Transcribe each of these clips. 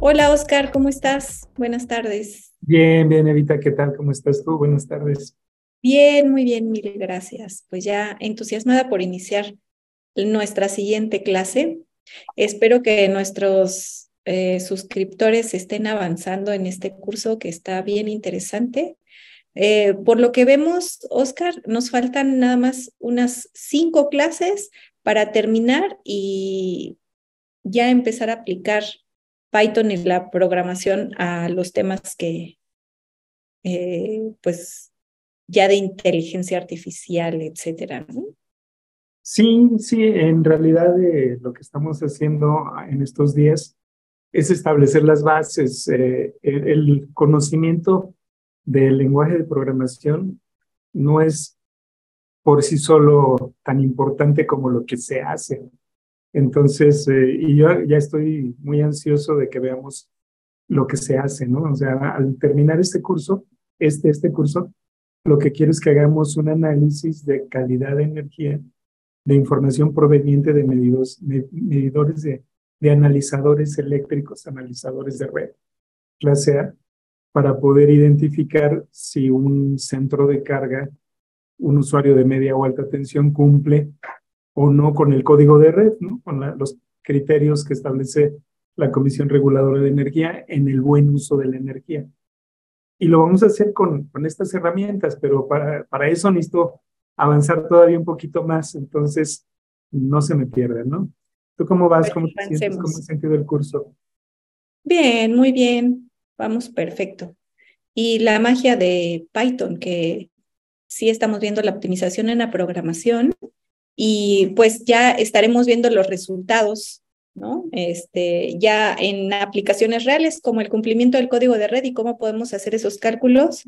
Hola Oscar, ¿cómo estás? Buenas tardes. Bien, bien, Evita, ¿qué tal? ¿Cómo estás tú? Buenas tardes. Bien, muy bien, mil gracias. Pues ya entusiasmada por iniciar nuestra siguiente clase. Espero que nuestros suscriptores estén avanzando en este curso que está bien interesante. Por lo que vemos, Oscar, nos faltan nada más unas 5 clases para terminar y ya empezar a aplicar Python y la programación a los temas que pues ya de inteligencia artificial, etcétera, ¿no? Sí, sí, en realidad lo que estamos haciendo en estos días es establecer las bases. El conocimiento del lenguaje de programación no es por sí solo tan importante como lo que se hace. Entonces, y yo ya estoy muy ansioso de que veamos lo que se hace, ¿no? O sea, al terminar este curso, este curso, lo que quiero es que hagamos un análisis de calidad de energía, de información proveniente de medidores de analizadores eléctricos, analizadores de red, clase A, para poder identificar si un centro de carga, un usuario de media o alta tensión cumple o no con el código de red, ¿no? Con los criterios que establece la Comisión Reguladora de Energía en el buen uso de la energía. Y lo vamos a hacer con estas herramientas, pero para eso necesito avanzar todavía un poquito más, entonces no se me pierdan, ¿no? ¿Tú cómo vas? Bueno, ¿Cómo te sientes? ¿Cómo avancemos. has sentido el curso? Bien, muy bien. Vamos perfecto. Y la magia de Python, que sí estamos viendo la optimización en la programación y pues ya estaremos viendo los resultados, ¿no? Ya en aplicaciones reales como el cumplimiento del código de red y cómo podemos hacer esos cálculos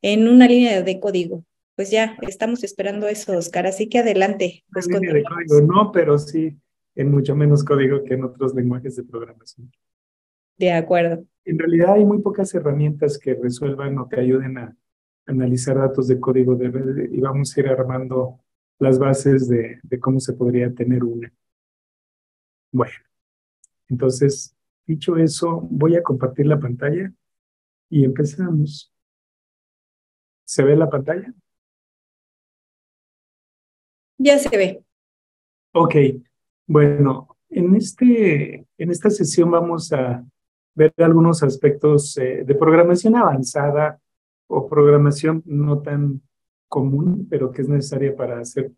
en una línea de código. Pues ya estamos esperando eso, Oscar, así que adelante, Una pues línea de código, continuamos. no, pero sí en mucho menos código que en otros lenguajes de programación. De acuerdo. En realidad hay muy pocas herramientas que resuelvan o que ayuden a analizar datos de código de red y vamos a ir armando las bases de cómo se podría tener una. Bueno, entonces, dicho eso, voy a compartir la pantalla y empezamos. ¿Se ve la pantalla? Ya se ve. Ok, bueno, en esta sesión vamos a ver algunos aspectos de programación avanzada o programación no tan común, pero que es necesaria para hacer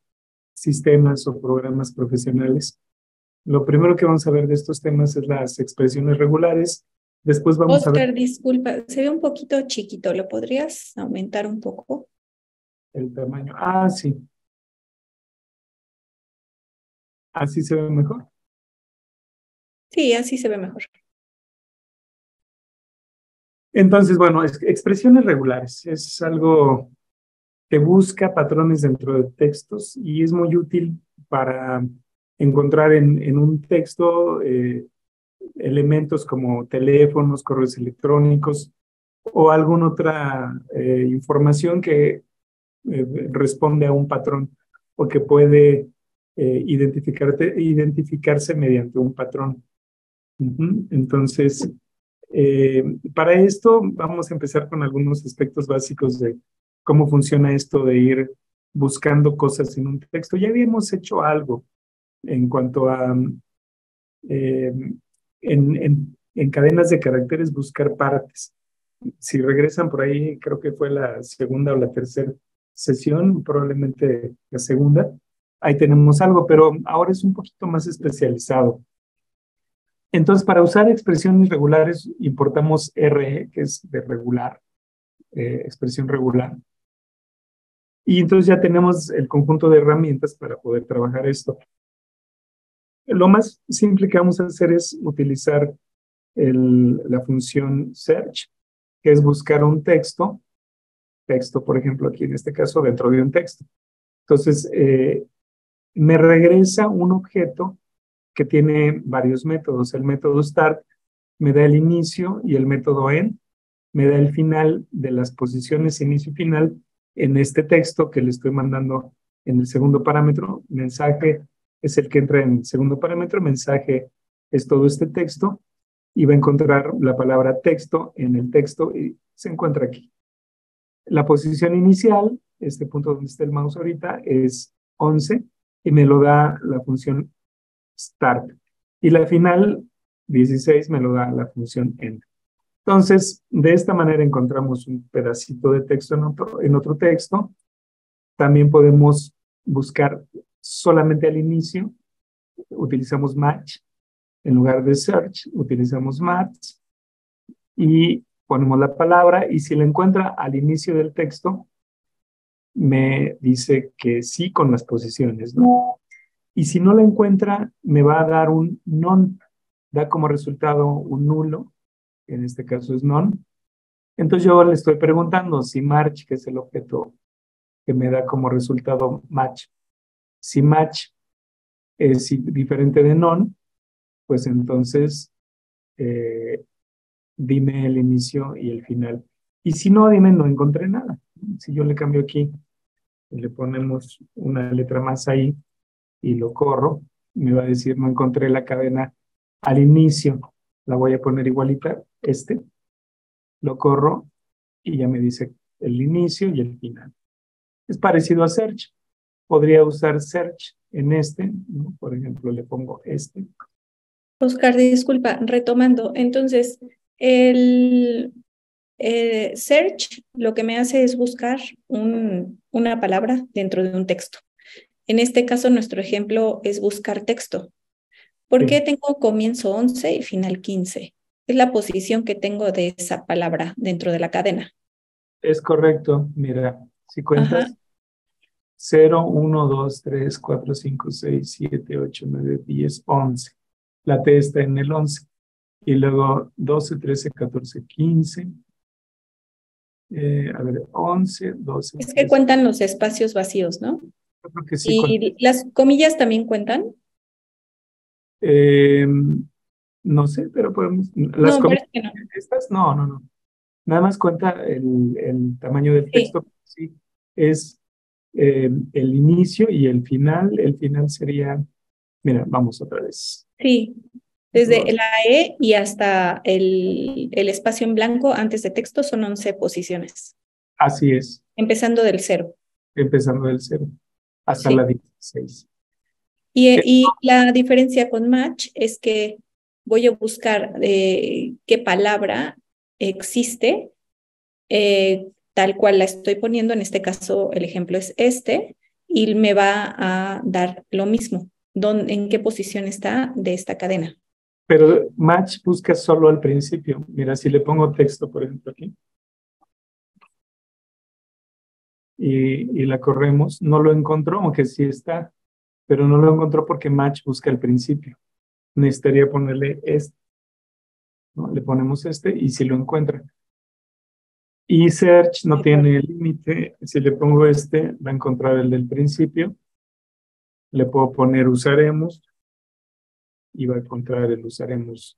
sistemas o programas profesionales. Lo primero que vamos a ver de estos temas es las expresiones regulares. Después vamos a ver Oscar, disculpa, se ve un poquito chiquito, ¿lo podrías aumentar un poco? el tamaño. Ah, sí, así se ve mejor. Sí, así se ve mejor. Entonces, bueno, expresiones regulares es algo que busca patrones dentro de textos y es muy útil para encontrar en un texto elementos como teléfonos, correos electrónicos o alguna otra información que responde a un patrón o que puede identificarse mediante un patrón. Entonces, para esto vamos a empezar con algunos aspectos básicos de cómo funciona esto de ir buscando cosas en un texto. Ya habíamos hecho algo en cuanto a eh, en cadenas de caracteres buscar partes. Si regresan por ahí, creo que fue la segunda o la tercera sesión, probablemente la segunda. Ahí tenemos algo, pero ahora es un poquito más especializado. Entonces, para usar expresiones regulares, importamos RE, que es de regular, expresión regular. Y entonces ya tenemos el conjunto de herramientas para poder trabajar esto. Lo más simple que vamos a hacer es utilizar la función search, que es buscar un texto, por ejemplo, aquí en este caso, dentro de un texto. Entonces, me regresa un objeto que tiene varios métodos. El método start me da el inicio y el método end me da el final de las posiciones inicio y final en este texto que le estoy mandando en el segundo parámetro. Mensaje es el que entra en el segundo parámetro, mensaje es todo este texto y va a encontrar la palabra texto en el texto y se encuentra aquí. La posición inicial, este punto donde está el mouse ahorita, es 11 y me lo da la función start. Y la final, 16, me lo da la función end. Entonces, de esta manera encontramos un pedacito de texto en otro texto. También podemos buscar solamente al inicio. Utilizamos match. En lugar de search, utilizamos match y ponemos la palabra. Y si la encuentra al inicio del texto, me dice que sí con las posiciones, ¿no? Y si no la encuentra, me va a dar un none. Da como resultado un nulo. En este caso es none. Entonces yo le estoy preguntando si match, que es el objeto que me da como resultado match, si match es diferente de none, pues entonces dime el inicio y el final. Y si no, dime no encontré nada. Si yo le cambio aquí, le ponemos una letra más ahí y lo corro, me va a decir no encontré la cadena al inicio. La voy a poner igualita, lo corro y ya me dice el inicio y el final. Es parecido a search. Podría usar search en ¿no? Por ejemplo, le pongo Oscar, disculpa, retomando. Entonces, el search lo que me hace es buscar una palabra dentro de un texto. En este caso, nuestro ejemplo es buscar texto. ¿Por qué Sí, tengo comienzo 11 y final 15? Es la posición que tengo de esa palabra dentro de la cadena. es correcto. Mira, si Ajá, cuentas 0, 1, 2, 3, 4, 5, 6, 7, 8, 9, 10, 11. La T está en el 11. Y luego 12, 13, 14, 15. A ver, 11, 12, es que 13. cuentan los espacios vacíos, ¿no? Yo creo que sí cuenta. Y las comillas también cuentan. Eh, no sé, pero podemos. Las No, comillas parece que no. estas, no, no, no. Nada más cuenta el tamaño del Sí, texto. Sí, es el inicio y el final. El final sería, mira, vamos otra vez. sí. Desde Dos. la E y hasta el espacio en blanco antes de texto son 11 posiciones, Así es, empezando del cero. empezando del cero hasta la Sí. 16. Y la diferencia con match es que voy a buscar qué palabra existe tal cual la estoy poniendo. En este caso, el ejemplo es y me va a dar lo mismo. ¿En qué posición está de esta cadena? Pero match busca solo al principio. Mira, si le pongo texto, por ejemplo, aquí, y la corremos, no lo encontró, aunque sí está, pero no lo encontró porque match busca al principio. Necesitaría ponerle ¿no? Le ponemos y si lo encuentra. Y search no De acuerdo. tiene límite. Si le pongo va a encontrar el del principio. Le puedo poner usaremos y va a encontrar el usaremos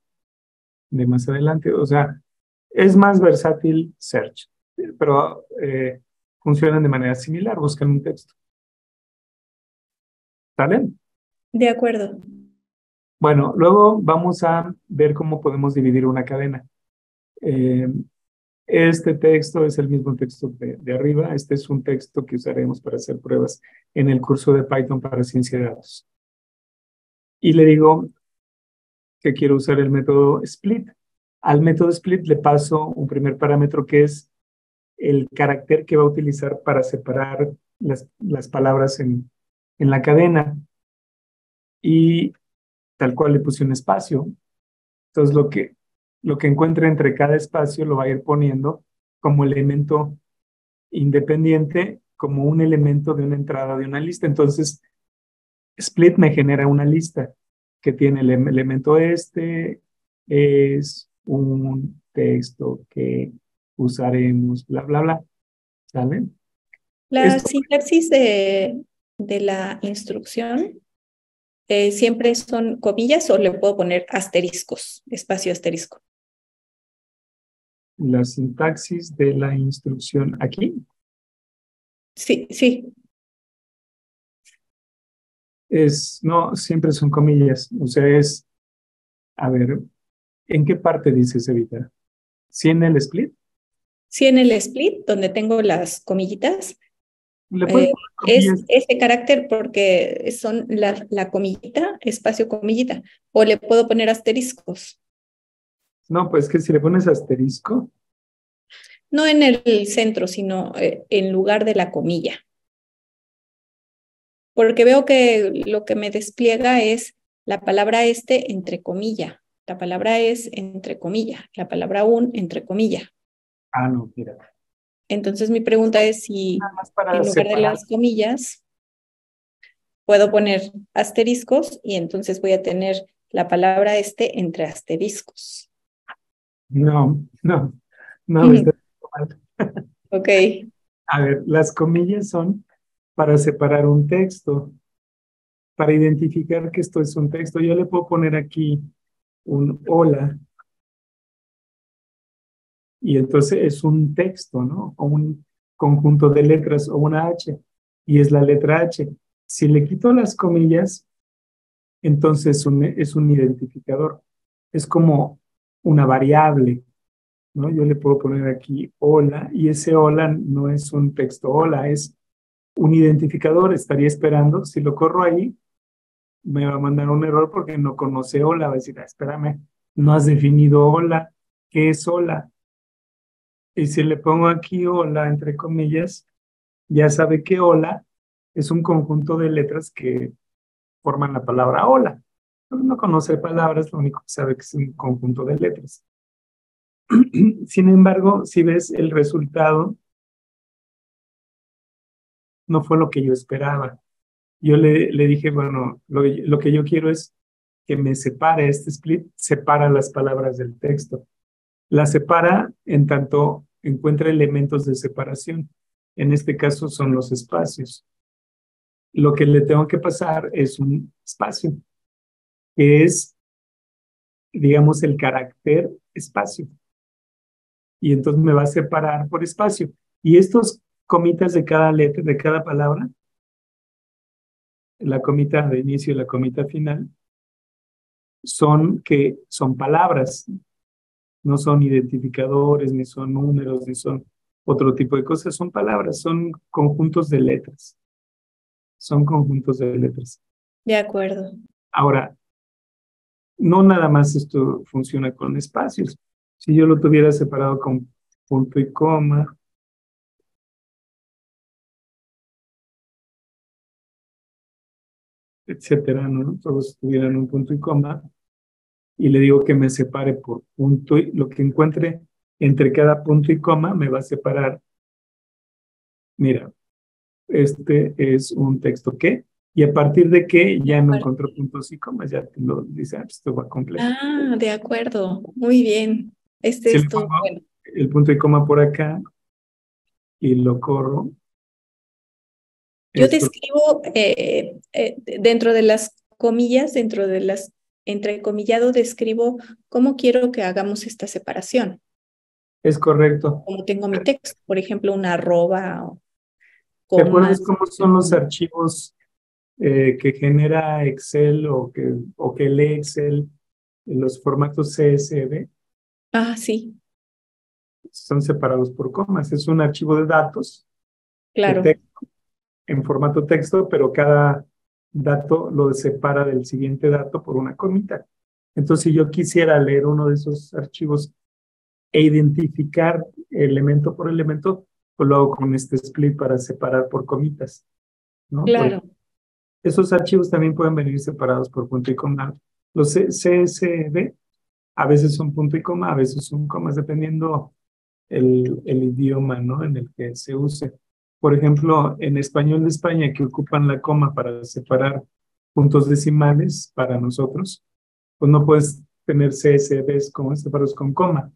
de más adelante. O sea, es más versátil search, pero funcionan de manera similar, buscan un texto. ¿Sale? De acuerdo. Bueno, luego vamos a ver cómo podemos dividir una cadena. Eh, Este texto es el mismo texto de arriba. Este es un texto que usaremos para hacer pruebas en el curso de Python para ciencia de datos. Y le digo que quiero usar el método split. Al método split le paso un primer parámetro que es el carácter que va a utilizar para separar las palabras en la cadena. Y tal cual le puse un espacio. Entonces lo que encuentre entre cada espacio lo va a ir poniendo como elemento independiente, como un elemento de una entrada de una lista. Entonces, split me genera una lista que tiene el elemento es un texto que usaremos, bla, bla, bla. ¿Sale? La Esto, sintaxis de la instrucción siempre son comillas o le puedo poner asteriscos, espacio asterisco. la sintaxis de la instrucción aquí Sí, sí. no, siempre son comillas. O sea, a ver, ¿En qué parte dices evitar? ¿Sí en el split? Sí, en el split, donde tengo las comillitas, Le puedes poner es comillas. ese carácter porque son la comillita, espacio comillita, o le puedo poner asteriscos. No, pues que si le pones asterisco, No en el centro, sino en lugar de la comilla. Porque veo que lo que me despliega es la palabra este entre comilla, la palabra es entre comilla, la palabra un entre comilla. no, mira. Entonces mi pregunta es Nada si más para en lugar de separar. las comillas puedo poner asteriscos y entonces voy a tener la palabra este entre asteriscos. No, no, no, está mal. Ok, A ver, las comillas son para separar un texto, para identificar que esto es un texto. Yo le puedo poner aquí un hola y entonces es un texto, ¿no? O un conjunto de letras o una H y es la letra H. Si le quito las comillas, entonces es un identificador. Es como una variable, ¿no? Yo le puedo poner aquí hola y ese hola no es un texto hola, es un identificador. Estaría esperando, si lo corro ahí, me va a mandar un error porque no conoce hola, va a decir, espérame, no has definido hola, ¿qué es hola? Y si le pongo aquí hola, entre comillas, ya sabe que hola es un conjunto de letras que forman la palabra hola. No conoce palabras, lo único que sabe que es un conjunto de letras. Sin embargo, si ves el resultado, no fue lo que yo esperaba. Yo le dije, bueno, lo que yo quiero es que me separe este split, separa las palabras del texto. La separa en tanto encuentra elementos de separación. En este caso son los espacios. Lo que le tengo que pasar es un espacio, que es, digamos, el carácter espacio. Y entonces me va a separar por espacio. Y estos comitas de cada letra, de cada palabra, la comita de inicio y la comita final, son palabras, no son identificadores, ni son números, ni son otro tipo de cosas, son palabras, son conjuntos de letras, son conjuntos de letras. de acuerdo. Ahora, no nada más esto funciona con espacios. Si yo lo tuviera separado con punto y coma, etcétera, ¿no? Todos tuvieran un punto y coma, y le digo que me separe por punto, y lo que encuentre entre cada punto y coma me va a separar. Mira, este es un texto que, y a partir de que De ya no acuerdo. encontró puntos y comas, ya te lo dice, esto va completo. Ah, de acuerdo. Muy bien. Este Si le es todo pongo bueno. el punto y coma por acá y lo corro, Yo esto describo dentro de las comillas, dentro de las entrecomillado, describo cómo quiero que hagamos esta separación. es correcto. Como tengo mi texto, por ejemplo, una arroba o ¿Te acuerdas comas. cómo son los archivos que genera Excel o que lee Excel en los formatos CSV? Ah, sí, Son separados por comas. Es un archivo de datos de claro, texto, en formato texto, pero cada dato lo separa del siguiente dato por una comita. Entonces, si yo quisiera leer uno de esos archivos e identificar elemento por elemento, pues lo hago con este split para separar por comitas, ¿no? claro, Esos archivos también pueden venir separados por punto y coma. Los CSV a veces son punto y coma, a veces son comas, dependiendo el idioma, ¿no? En el que se use. Por ejemplo, en español de España, que ocupan la coma para separar puntos decimales para nosotros, pues no puedes tener CSVs como separados con coma,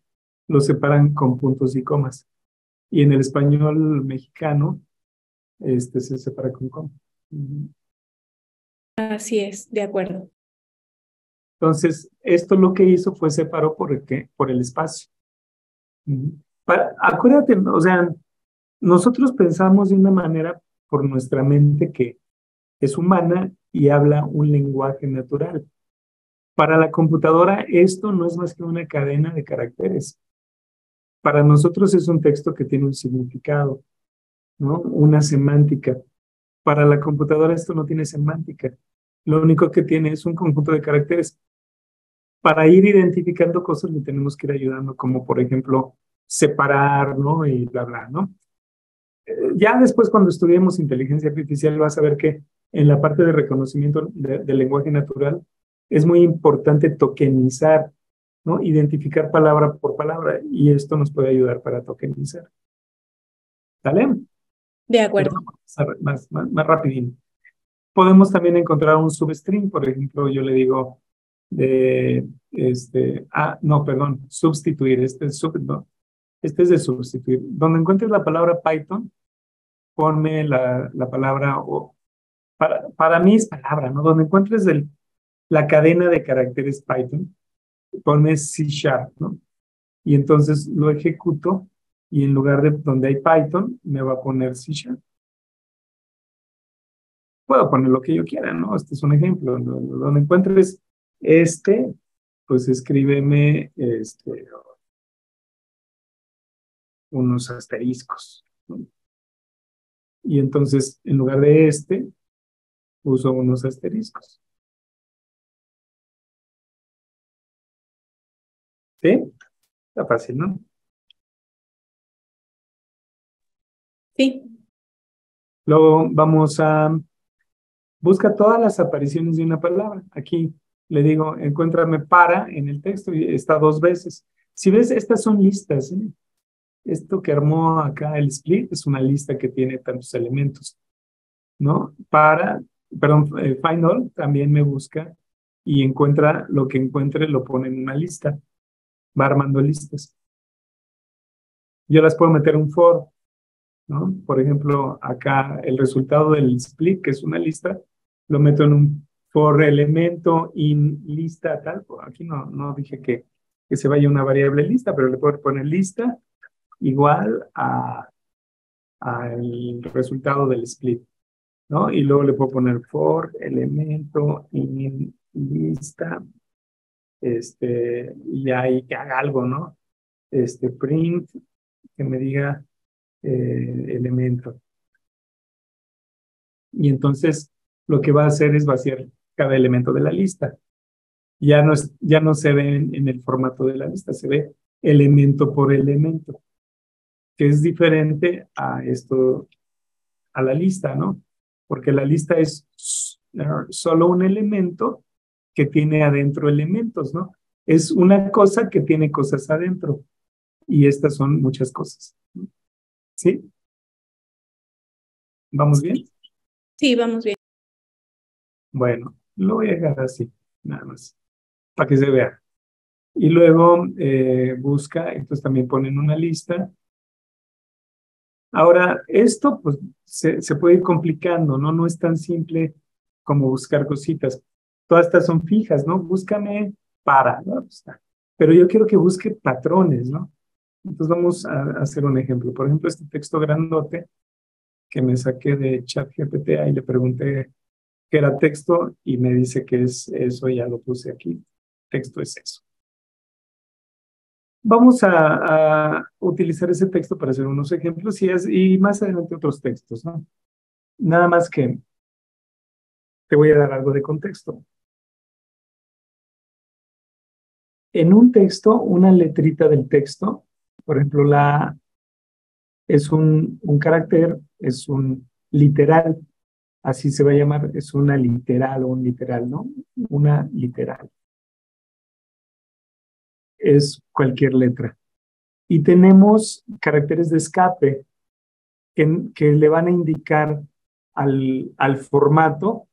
los separan con puntos y comas. Y en el español mexicano, se separa con coma. así es, de acuerdo. Entonces, esto lo que hizo fue separó por el espacio. Acuérdate, o sea, nosotros pensamos de una manera por nuestra mente que es humana y habla un lenguaje natural. Para la computadora, esto no es más que una cadena de caracteres. Para nosotros es un texto que tiene un significado, ¿no? Una semántica. Para la computadora esto no tiene semántica. Lo único que tiene es un conjunto de caracteres. Para ir identificando cosas le tenemos que ir ayudando, como por ejemplo separar, ¿no? Y bla, bla, ¿no? Ya después cuando estudiemos inteligencia artificial vas a ver que en la parte de reconocimiento del lenguaje natural es muy importante tokenizar, ¿no? Identificar palabra por palabra y esto nos puede ayudar para tokenizar. ¿Vale? De Pero acuerdo. vamos a ver más rapidín. Podemos también encontrar un substring, por ejemplo, yo le digo no, perdón, sustituir, no, este es de sustituir. Donde encuentres la palabra Python, ponme la palabra, o para mí es palabra, ¿no? Donde encuentres la cadena de caracteres Python, ponme C#, ¿no? Y entonces lo ejecuto y en lugar de donde hay Python, me va a poner C#. Puedo poner lo que yo quiera, ¿no? Este es un ejemplo. Donde encuentres pues escríbeme unos asteriscos, ¿no? Y entonces, en lugar de uso unos asteriscos. ¿Sí? Está fácil, ¿no? Sí. Luego vamos busca todas las apariciones de una palabra. Aquí le digo, encuéntrame para en el texto y está 2 veces. Si ves, estas son listas, ¿eh? Esto que armó acá el split es una lista que tiene tantos elementos, ¿no? Find all también me busca y encuentra lo que encuentre, lo pone en una lista. Va armando listas. Yo las puedo meter en un for, ¿no? Por ejemplo, acá el resultado del split, que es una lista, lo meto en un for elemento in lista tal. Aquí no dije que se vaya una variable lista, pero le puedo poner lista igual al resultado del split, ¿no? Y luego le puedo poner for elemento in lista, y ahí que haga algo, ¿no? Print, que me diga elemento. Y entonces lo que va a hacer es vaciar cada elemento de la lista. Ya no se ve en el formato de la lista, se ve elemento por elemento, que es diferente a la lista, ¿no? Porque la lista es solo un elemento que tiene adentro elementos, ¿no? Es una cosa que tiene cosas adentro y estas son muchas cosas. ¿Sí? ¿Vamos bien? Sí, vamos bien. Bueno, lo voy a dejar así, nada más, para que se vea. Y luego busca, entonces también ponen una lista. Ahora, esto pues se puede ir complicando, ¿no? No es tan simple como buscar cositas. Todas estas son fijas, ¿no? Búscame ¿no? Pero yo quiero que busque patrones, ¿no? Entonces vamos a hacer un ejemplo. Por ejemplo, este texto grandote que me saqué de ChatGPT, ahí le pregunté qué era texto y me dice que es eso, ya lo puse aquí. Texto es eso. Vamos a utilizar ese texto para hacer unos ejemplos y más adelante otros textos, ¿no? Nada más que te voy a dar algo de contexto. En un texto, una letrita del texto, por ejemplo, es un carácter, es un literal, así se va a llamar, es una literal o un literal, ¿no? Una literal. Es cualquier letra. Y tenemos caracteres de escape que le van a indicar al formato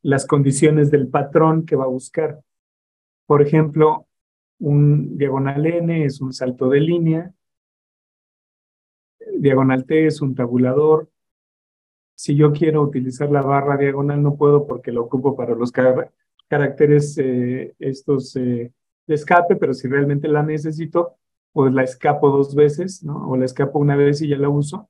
las condiciones del patrón que va a buscar. Por ejemplo, un diagonal N es un salto de línea, diagonal T es un tabulador. Si yo quiero utilizar la barra diagonal, no puedo porque lo ocupo para los caracteres de escape, pero si realmente la necesito, pues la escapo 2 veces, ¿no? O la escapo una vez y ya la uso.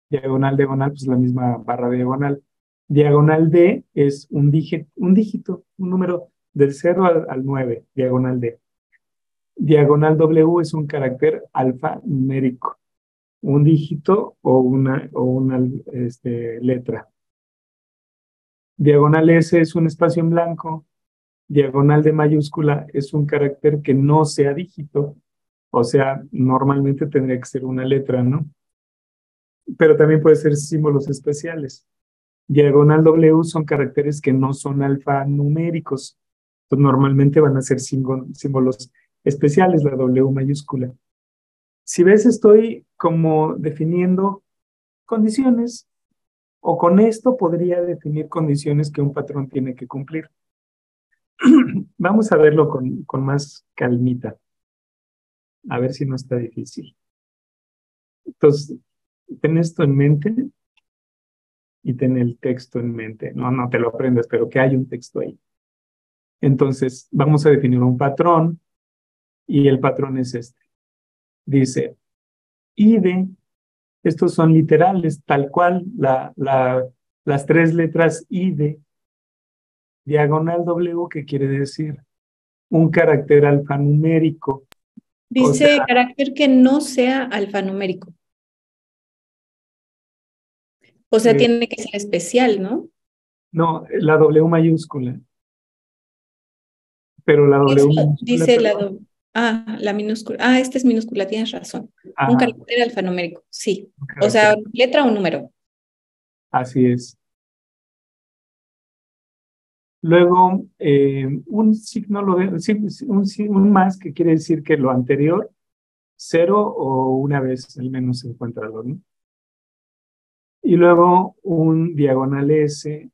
Diagonal, diagonal, pues la misma barra diagonal. Diagonal D es un dígito, un número del 0 al 9, diagonal D. Diagonal W es un carácter alfanumérico, un dígito o una letra. Diagonal S es un espacio en blanco. Diagonal D mayúscula es un carácter que no sea dígito, o sea, normalmente tendría que ser una letra, ¿no? Pero también puede ser símbolos especiales. Diagonal W son caracteres que no son alfanuméricos, pues normalmente van a ser símbolos especiales, la W mayúscula. Si ves, estoy como definiendo condiciones, o con esto podría definir condiciones que un patrón tiene que cumplir. Vamos a verlo con más calmita, a ver si no está difícil. Entonces, ten esto en mente y ten el texto en mente. No te lo aprendas, pero que hay un texto ahí. Entonces, vamos a definir un patrón y el patrón es este. Dice, IDE, estos son literales, tal cual, las tres letras IDE, diagonal W, que quiere decir un carácter alfanumérico. O sea, Dice carácter que no sea alfanumérico. O sea, tiene que ser especial, ¿no? no, la W mayúscula. Pero la W Eso minúscula, dice perdón. la minúscula. Ah, esta es minúscula, tienes razón. Un Ajá, carácter alfanumérico, sí. un O sea, carácter. letra o número. Así es. Luego, un signo, un más, que quiere decir que lo anterior, cero o una vez al menos se encuentra, ¿no? Y luego un diagonal S,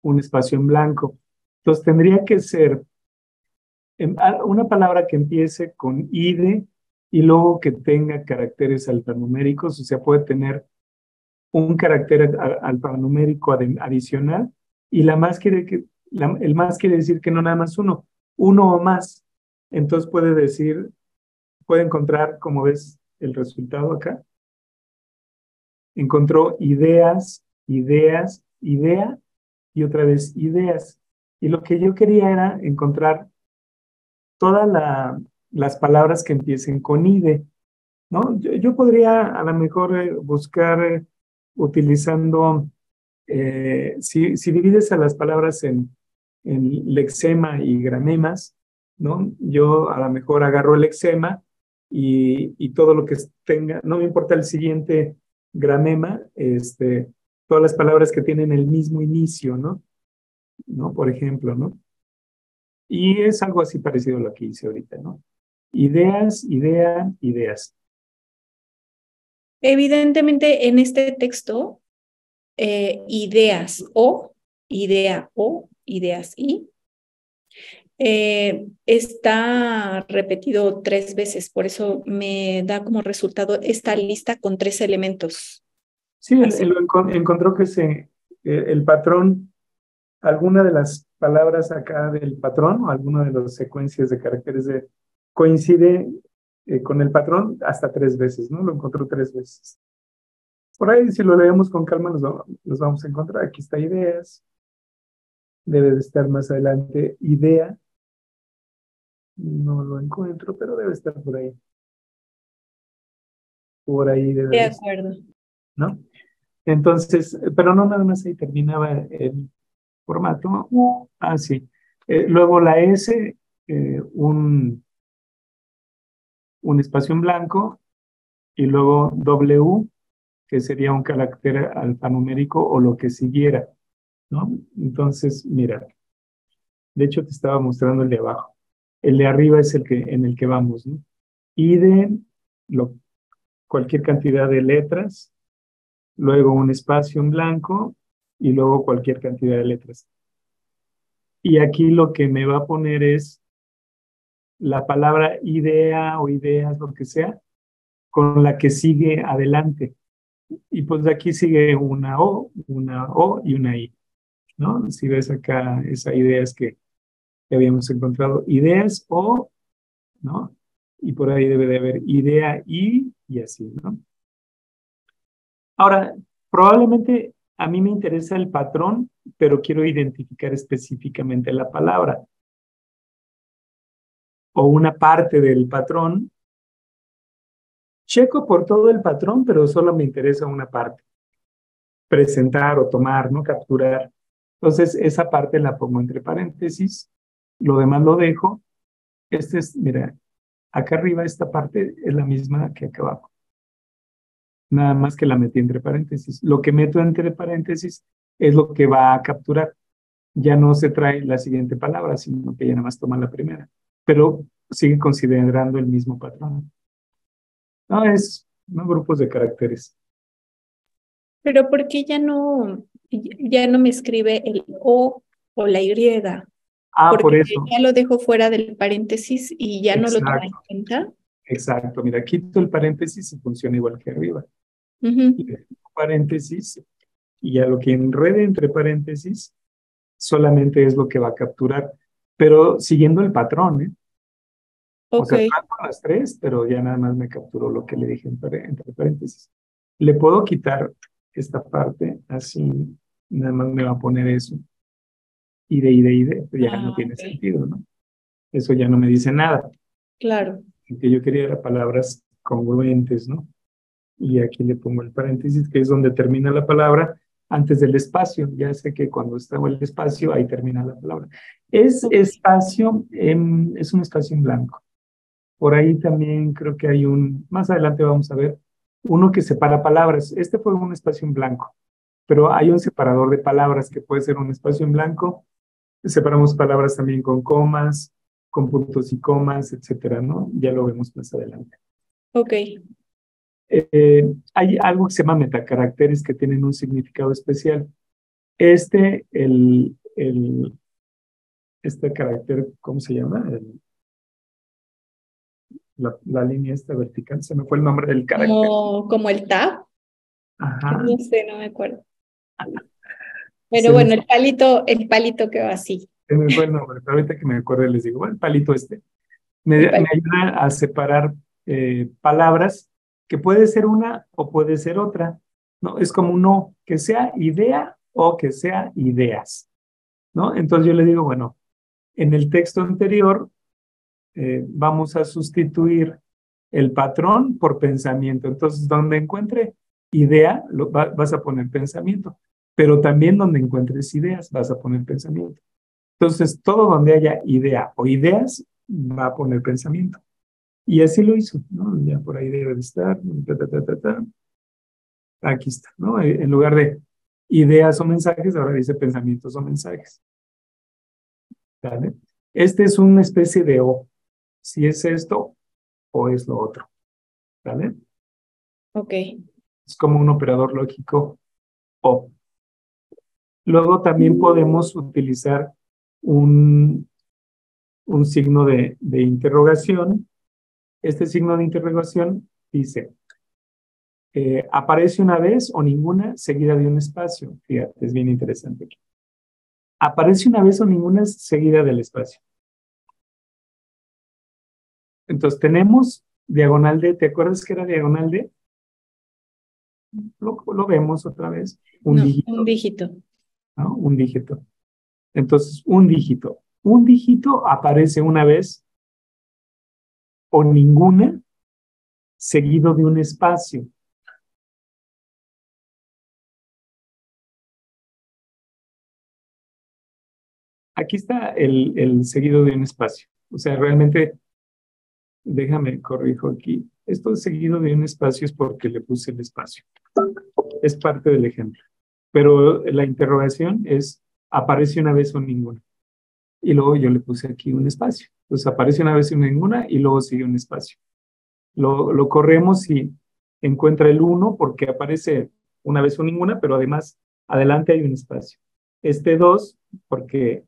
un espacio en blanco. Entonces tendría que ser una palabra que empiece con IDE y luego que tenga caracteres alfanuméricos, o sea, puede tener un carácter alfanumérico adicional, y el más quiere decir que no nada más uno o más. Entonces puede encontrar, como ves, el resultado acá. Encontró ideas, ideas, idea y otra vez ideas. Y lo que yo quería era encontrar todas las palabras que empiecen con IDE, ¿no? Yo podría a lo mejor buscar utilizando, si divides a las palabras en lexema y gramemas, ¿no? Yo a lo mejor agarro el lexema y todo lo que tenga, no me importa el siguiente gramema, todas las palabras que tienen el mismo inicio, ¿no? ¿No? Por ejemplo, ¿no? Y es algo así parecido a lo que hice ahorita, ¿no? Ideas, idea, ideas. Evidentemente, en este texto, idea o, ideas y, está repetido 3 veces, por eso me da como resultado esta lista con 3 elementos. Sí, Así. encontró que el patrón, alguna de las palabras acá del patrón o alguna de las secuencias de caracteres coincide con el patrón hasta 3 veces, ¿no? Lo encontró 3 veces. Por ahí, si lo leemos con calma, los vamos a encontrar. Aquí está ideas, debe de estar más adelante idea, no lo encuentro, pero debe estar por ahí debe De de estar, acuerdo. ¿no? Entonces, pero no nada más ahí terminaba el formato. Ah, sí. Luego la S, un espacio en blanco, y luego W, que sería un carácter alfanumérico o lo que siguiera, ¿no? Entonces, mira, de hecho te estaba mostrando el de abajo. El de arriba es en el que vamos, ¿no? Y de cualquier cantidad de letras, luego un espacio en blanco y luego cualquier cantidad de letras. Y aquí lo que me va a poner es la palabra idea o ideas, lo que sea, con la que sigue adelante. Y pues de aquí sigue una O y una I, ¿no? Si ves acá esas ideas que habíamos encontrado, ideas O, ¿no? Y por ahí debe de haber idea y así, ¿no? Ahora, probablemente a mí me interesa el patrón, pero quiero identificar específicamente la palabra o una parte del patrón. Checo por todo el patrón, pero solo me interesa una parte. Presentar o tomar, ¿no? Capturar. Entonces, esa parte la pongo entre paréntesis, lo demás lo dejo. Este es, mira, acá arriba esta parte es la misma que acá abajo. Nada más que la metí entre paréntesis. Lo que meto entre paréntesis es lo que va a capturar. Ya no se trae la siguiente palabra, sino que ya nada más toma la primera. Pero sigue considerando el mismo patrón. No, no grupos de caracteres. Pero ¿por qué ya no me escribe el o la Y? Ah, por Porque eso. ya lo dejo fuera del paréntesis y ya no lo toma en Exacto, cuenta. exacto. Mira, quito el paréntesis y funciona igual que arriba. Y Ujú. le quito paréntesis y a lo que enrede entre paréntesis solamente es lo que va a capturar, pero siguiendo el patrón, ¿eh? O Ok. sea, trato las tres, pero ya nada más me capturó lo que le dije entre paréntesis. Le puedo quitar esta parte, así, nada más me va a poner eso. Pero ya no tiene Ok. sentido, ¿no? Eso ya no me dice nada. Claro. Lo que yo quería era palabras congruentes, ¿no? Y aquí le pongo el paréntesis, que es donde termina la palabra antes del espacio. Ya sé que cuando está el espacio, ahí termina la palabra. Es Ok. espacio, es un espacio en blanco. Por ahí también creo que hay más adelante vamos a ver, uno que separa palabras. Este fue un espacio en blanco, pero hay un separador de palabras que puede ser un espacio en blanco. Separamos palabras también con comas, con puntos y comas, etcétera, ¿no? Ya lo vemos más adelante. Ok. Hay algo que se llama metacaracteres que tienen un significado especial. Este carácter, ¿cómo se llama? La línea esta vertical, se me fue el nombre del carácter. Como el tab. Ajá, No sé, no me acuerdo. Pero se me bueno, fue, el palito quedó así. se me fue el nombre, pero ahorita que me acuerdo les digo, bueno, el palito este. El Me palito. ayuda a separar palabras que puede ser una o puede ser otra. No, es como un no, que sea idea o que sea ideas, ¿no? Entonces yo le digo, bueno, en el texto anterior vamos a sustituir el patrón por pensamiento. Entonces, donde encuentre idea, vas a poner pensamiento, pero también donde encuentres ideas, vas a poner pensamiento. Entonces, todo donde haya idea o ideas, va a poner pensamiento. Y así lo hizo, ¿no? Ya por ahí debe de estar. Aquí está, ¿no? En lugar de ideas o mensajes, ahora dice pensamientos o mensajes. ¿Vale? Este es una especie de O. Si es esto o es lo otro. ¿Vale? Ok. Es como un operador lógico O. Luego también podemos utilizar un, un signo de interrogación. Este signo de interrogación dice, aparece una vez o ninguna seguida de un espacio. Fíjate, es bien interesante. Aparece una vez o ninguna seguida del espacio. Entonces tenemos diagonal D. ¿Te acuerdas que era diagonal D? Lo vemos otra vez. Un No, un dígito, dígito. ¿no? Un dígito. Entonces, un dígito. Un dígito aparece una vez o ninguna seguido de un espacio. Aquí está el seguido de un espacio. O sea, realmente, déjame corrijo aquí. Esto seguido de un espacio es porque le puse el espacio. Es parte del ejemplo. Pero la interrogación es, ¿aparece una vez o ninguna? Y luego yo le puse aquí un espacio. Entonces aparece una vez o ninguna y luego sigue un espacio. Lo corremos y encuentra el uno porque aparece una vez o ninguna, pero además adelante hay un espacio. Este 2 porque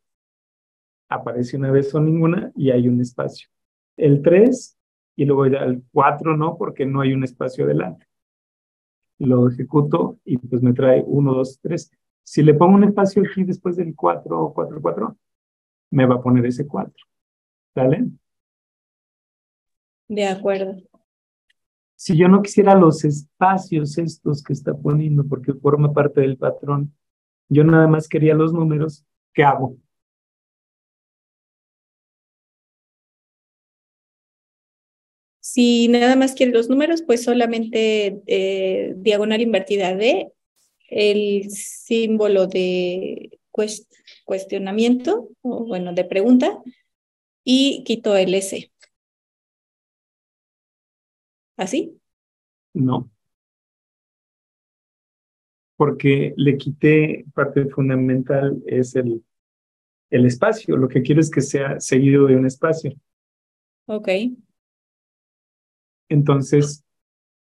aparece una vez o ninguna y hay un espacio. El 3 y luego ya el 4 no, porque no hay un espacio adelante. Lo ejecuto y pues me trae uno 2 3. Si le pongo un espacio aquí después del 4 o 4 4 me va a poner ese 4. ¿Sale? De acuerdo. Si yo no quisiera los espacios estos que está poniendo, porque forma parte del patrón, yo nada más quería los números, ¿qué hago? Si nada más quiere los números, pues solamente diagonal invertida de el símbolo de cuestionamiento, o bueno, de pregunta, y quito el S. ¿Así? No, porque le quité parte fundamental, es el espacio. Lo que quiero es que sea seguido de un espacio. Ok. Entonces,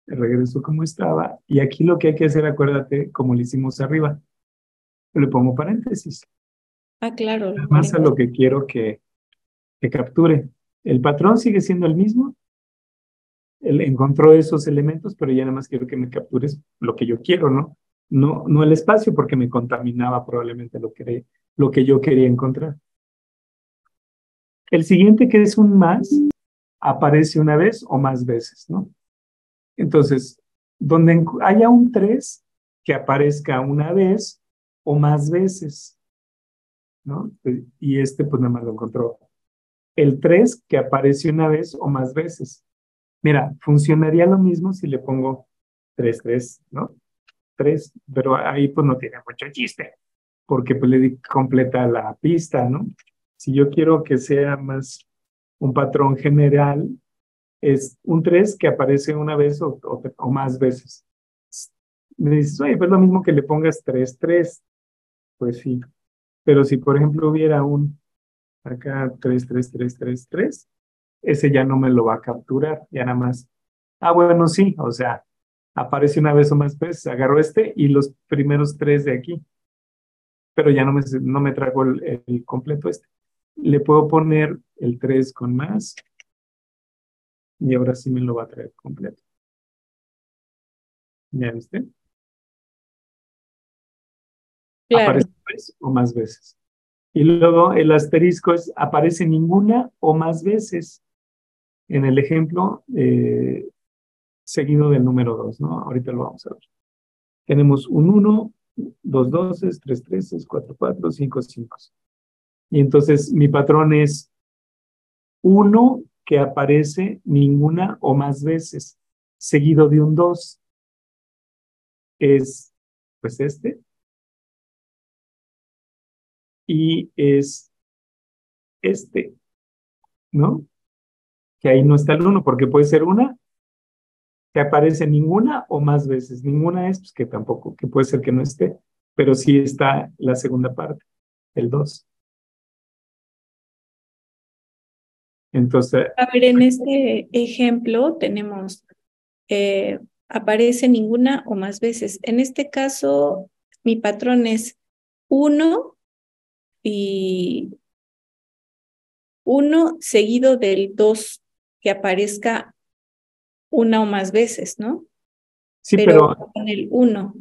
regreso como estaba. Y aquí lo que hay que hacer, acuérdate, como le hicimos arriba, le pongo paréntesis. Ah, claro, el Además a lo paréntesis. que quiero que capture. El patrón sigue siendo el mismo. Él encontró esos elementos, pero ya nada más quiero que me captures lo que yo quiero, ¿no? No el espacio, porque me contaminaba probablemente lo que yo quería encontrar. El siguiente, que es un más, aparece una vez o más veces, ¿no? Entonces, donde haya un 3 que aparezca una vez o más veces, ¿no? Y este pues nada más lo encontró. El 3 que aparece una vez o más veces. Mira, funcionaría lo mismo si le pongo 3 3, ¿no? 3, pero ahí pues no tiene mucho chiste, porque pues le di completa la pista, ¿no? Si yo quiero que sea más un patrón general, es un 3 que aparece una vez o más veces. Me dices, oye, pues lo mismo que le pongas 3 3, pues sí. Pero si, por ejemplo, hubiera un acá 3 3 3 3 3, ese ya no me lo va a capturar, ya nada más. Ah, bueno, sí, o sea, aparece una vez o más veces, agarro este y los primeros 3 de aquí, pero ya no me trago el completo este. Le puedo poner el 3 con más y ahora sí me lo va a traer completo. ¿Ya viste? Claro. Aparece 3 o más veces. Y luego el asterisco es, aparece ninguna o más veces en el ejemplo seguido del número 2, ¿no? Ahorita lo vamos a ver. Tenemos un 1, 2 doses, 3 treses, 4 4, 5 5. Y entonces mi patrón es 1 que aparece ninguna o más veces, seguido de un 2. Es pues este. Y es este, ¿no? Que ahí no está el 1, porque puede ser una que aparece ninguna o más veces. Ninguna es pues, que tampoco, que puede ser que no esté, pero sí está la segunda parte, el 2. Entonces, A ver, en este ejemplo tenemos, eh, aparece ninguna o más veces. En este caso, mi patrón es 1 y 1 seguido del 2 que aparezca una o más veces, ¿no? sí, Pero pero con el 1.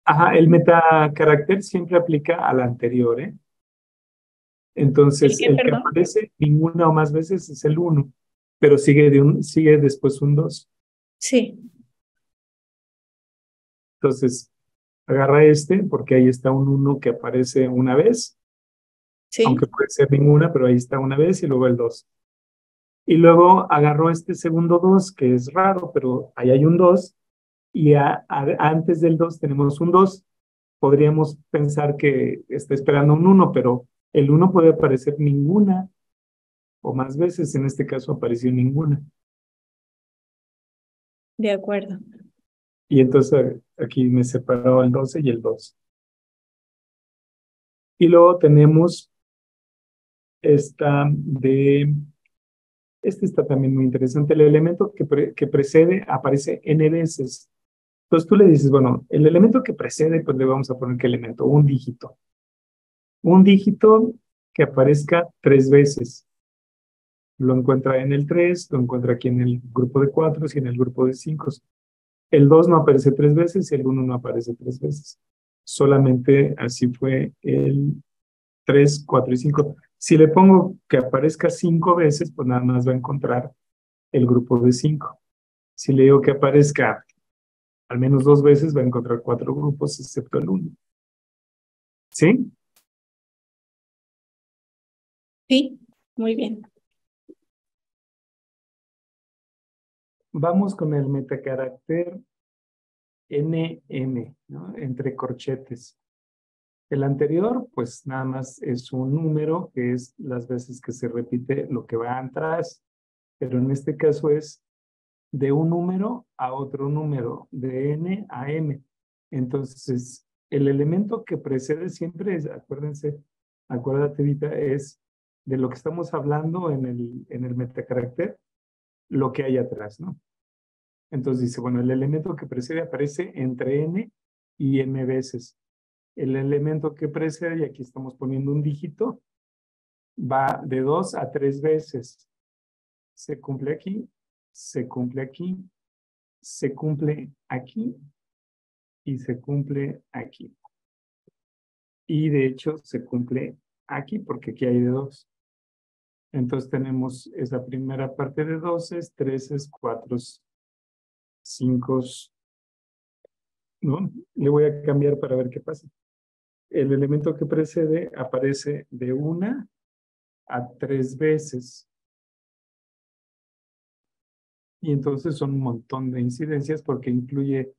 ajá, el metacarácter siempre aplica al anterior, ¿eh? ¿El Entonces, qué, el que perdón? aparece ninguna o más veces es el 1, pero sigue después un 2. Sí, Entonces, agarra este, porque ahí está un 1 que aparece una vez, aunque sí. puede ser ninguna, pero ahí está una vez, y luego el 2. Y luego agarró este segundo 2 que es raro, pero ahí hay un 2 y antes del 2 tenemos un 2. Podríamos pensar que está esperando un 1, pero el 1 puede aparecer ninguna o más veces. En este caso apareció ninguna. De acuerdo. Y entonces aquí me separó el 12 y el 2. Y luego tenemos esta este está también muy interesante. El elemento que precede aparece n veces. Entonces tú le dices, bueno, el elemento que precede, pues le vamos a poner qué elemento, un dígito. Un dígito que aparezca 3 veces. Lo encuentra en el 3, lo encuentra aquí en el grupo de 4 y en el grupo de 5. El 2 no aparece 3 veces y el 1 no aparece 3 veces. Solamente así fue el 3, 4 y 5. Si le pongo que aparezca 5 veces, pues nada más va a encontrar el grupo de 5. Si le digo que aparezca al menos 2 veces, va a encontrar 4 grupos, excepto el 1. ¿Sí? Sí, muy bien. Vamos con el metacarácter NM, ¿no? Entre corchetes. El anterior, pues nada más es un número, que es las veces que se repite lo que va atrás, pero en este caso es de un número a otro número, de N a M. Entonces, el elemento que precede siempre es, acuérdate ahorita, es de lo que estamos hablando en el metacarácter, lo que hay atrás, ¿no? Entonces dice, bueno, el elemento que precede aparece entre N y M veces. El elemento que precede, y aquí estamos poniendo un dígito, va de 2 a 3 veces. Se cumple aquí, se cumple aquí, se cumple aquí y se cumple aquí. Y de hecho se cumple aquí porque aquí hay de 2. Entonces tenemos esa primera parte de 12, 13, 4, 5, ¿no? Le voy a cambiar para ver qué pasa. El elemento que precede aparece de 1 a 3 veces. Y entonces son un montón de incidencias porque incluye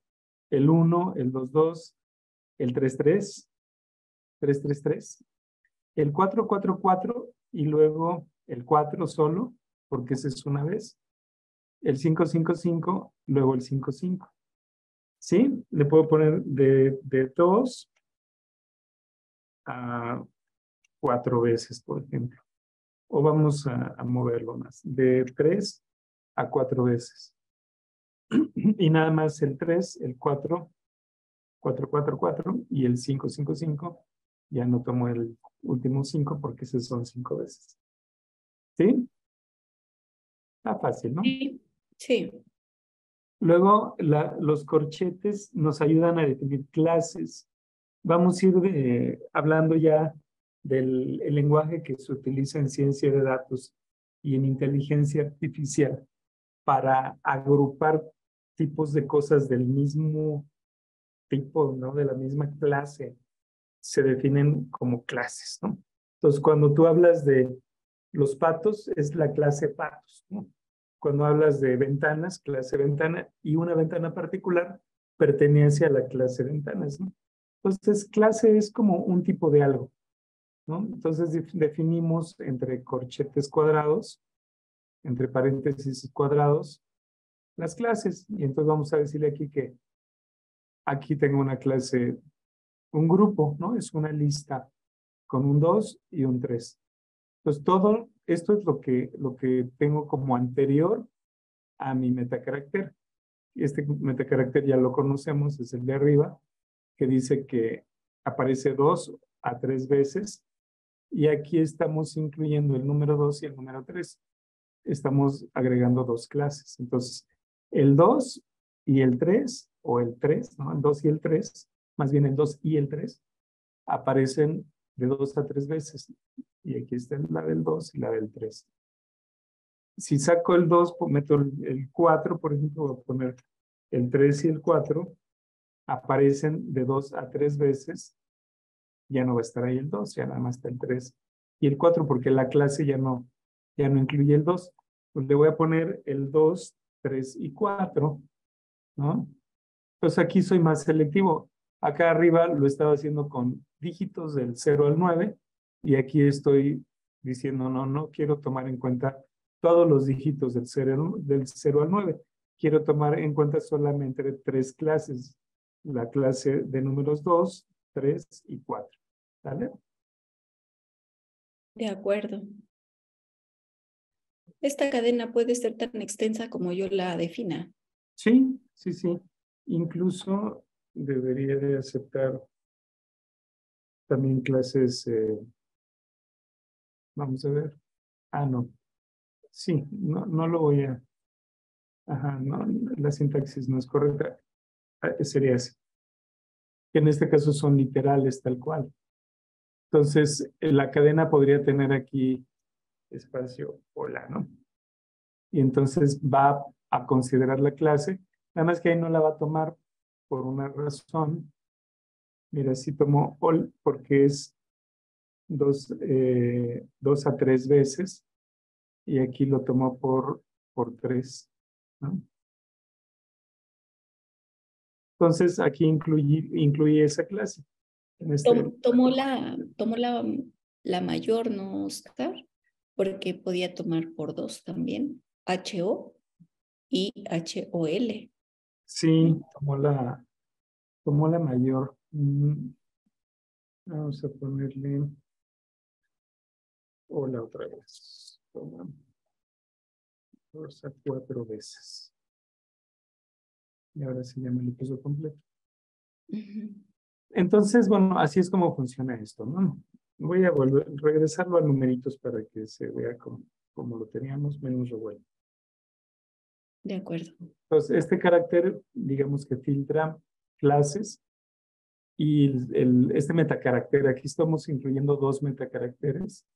el 1, el 2, 2, el 3, 3, 3, 3, 3, el 4, 4, 4 y luego el 4 solo, porque ese es una vez, el 5, 5, 5, luego el 5, 5. ¿Sí? Le puedo poner de 2 a 4 veces, por ejemplo. O vamos a moverlo más, de 3 a 4 veces. Y nada más el 3, el 4, 4, 4, 4 y el 5, 5, 5. Ya no tomo el último 5 porque esos son 5 veces. ¿Sí? Está fácil, ¿no? Sí, sí. Luego, los corchetes nos ayudan a definir clases. Vamos a ir hablando ya del el lenguaje que se utiliza en ciencia de datos y en inteligencia artificial para agrupar tipos de cosas del mismo tipo, ¿no? De la misma clase. Se definen como clases, ¿no? Entonces, cuando tú hablas de los patos, es la clase patos, ¿no? Cuando hablas de ventanas, clase ventana, y una ventana particular pertenece a la clase ventanas, ¿no? Entonces, clase es como un tipo de algo, ¿no? Entonces, definimos entre corchetes cuadrados, entre paréntesis cuadrados, las clases. Y entonces vamos a decirle aquí que aquí tengo una clase, un grupo, ¿no? Es una lista con un 2 y un 3. Entonces, todo esto es lo que tengo como anterior a mi metacarácter. Este metacarácter ya lo conocemos, es el de arriba, que dice que aparece 2 a 3 veces. Y aquí estamos incluyendo el número 2 y el número 3. Estamos agregando 2 clases. Entonces, el 2 y el 3, o el 3, ¿no? El 2 y el 3, más bien el 2 y el 3, aparecen de 2 a 3 veces. Y aquí está la del 2 y la del 3. Si saco el 2, pues meto el 4, por ejemplo, voy a poner el 3 y el 4, aparecen de 2 a 3 veces. Ya no va a estar ahí el 2, ya nada más está el 3 y el 4, porque la clase ya no incluye el 2. Pues le voy a poner el 2, 3 y 4, ¿no? Entonces aquí soy más selectivo. Acá arriba lo estaba haciendo con dígitos del 0 al 9 y aquí estoy diciendo, no quiero tomar en cuenta todos los dígitos del 0 al 9. Quiero tomar en cuenta solamente 3 clases. La clase de números 2, 3 y 4. ¿Vale? De acuerdo. Esta cadena puede ser tan extensa como yo la defina. Sí, sí, sí. Incluso debería de aceptar también clases, vamos a ver. No. Sí, no lo voy a. Ajá, no, la sintaxis no es correcta. Sería así. Que en este caso son literales tal cual. Entonces, la cadena podría tener aquí espacio hola, ¿no? Y entonces va a considerar la clase, nada más que ahí no la va a tomar por una razón. Mira, sí tomó all porque es 2 a 3 veces y aquí lo tomó por 3, ¿no? Entonces aquí incluye esa clase. En este, Tomó la mayor, ¿no, Oscar? Porque podía tomar por dos también, HO y HOL, sí, ¿no? tomó la mayor. Vamos a ponerle hola otra vez. Toma 2 a 4 veces. Y ahora sí ya me lo puso completo. Ujú. Entonces, bueno, así es como funciona esto, ¿no? Voy a regresarlo a numeritos para que se vea como lo teníamos, menos revuelto. De acuerdo. Entonces, este carácter, digamos que filtra clases y este metacarácter, aquí estamos incluyendo 2 metacaracteres.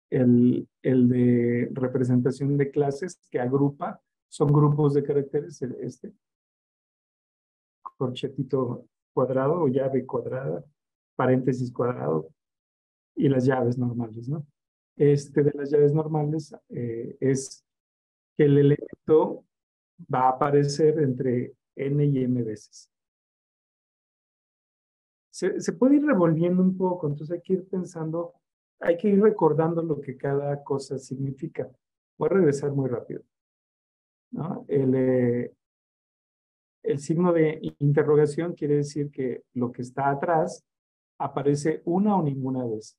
El de representación de clases que agrupa, son grupos de caracteres, este corchetito cuadrado o llave cuadrada, paréntesis cuadrado, y las llaves normales, ¿no? Este de las llaves normales es que el elemento va a aparecer entre n y m veces. Se puede ir revolviendo un poco, entonces hay que ir pensando, hay que ir recordando lo que cada cosa significa. Voy a regresar muy rápido, ¿no? El signo de interrogación quiere decir que lo que está atrás aparece una o ninguna vez.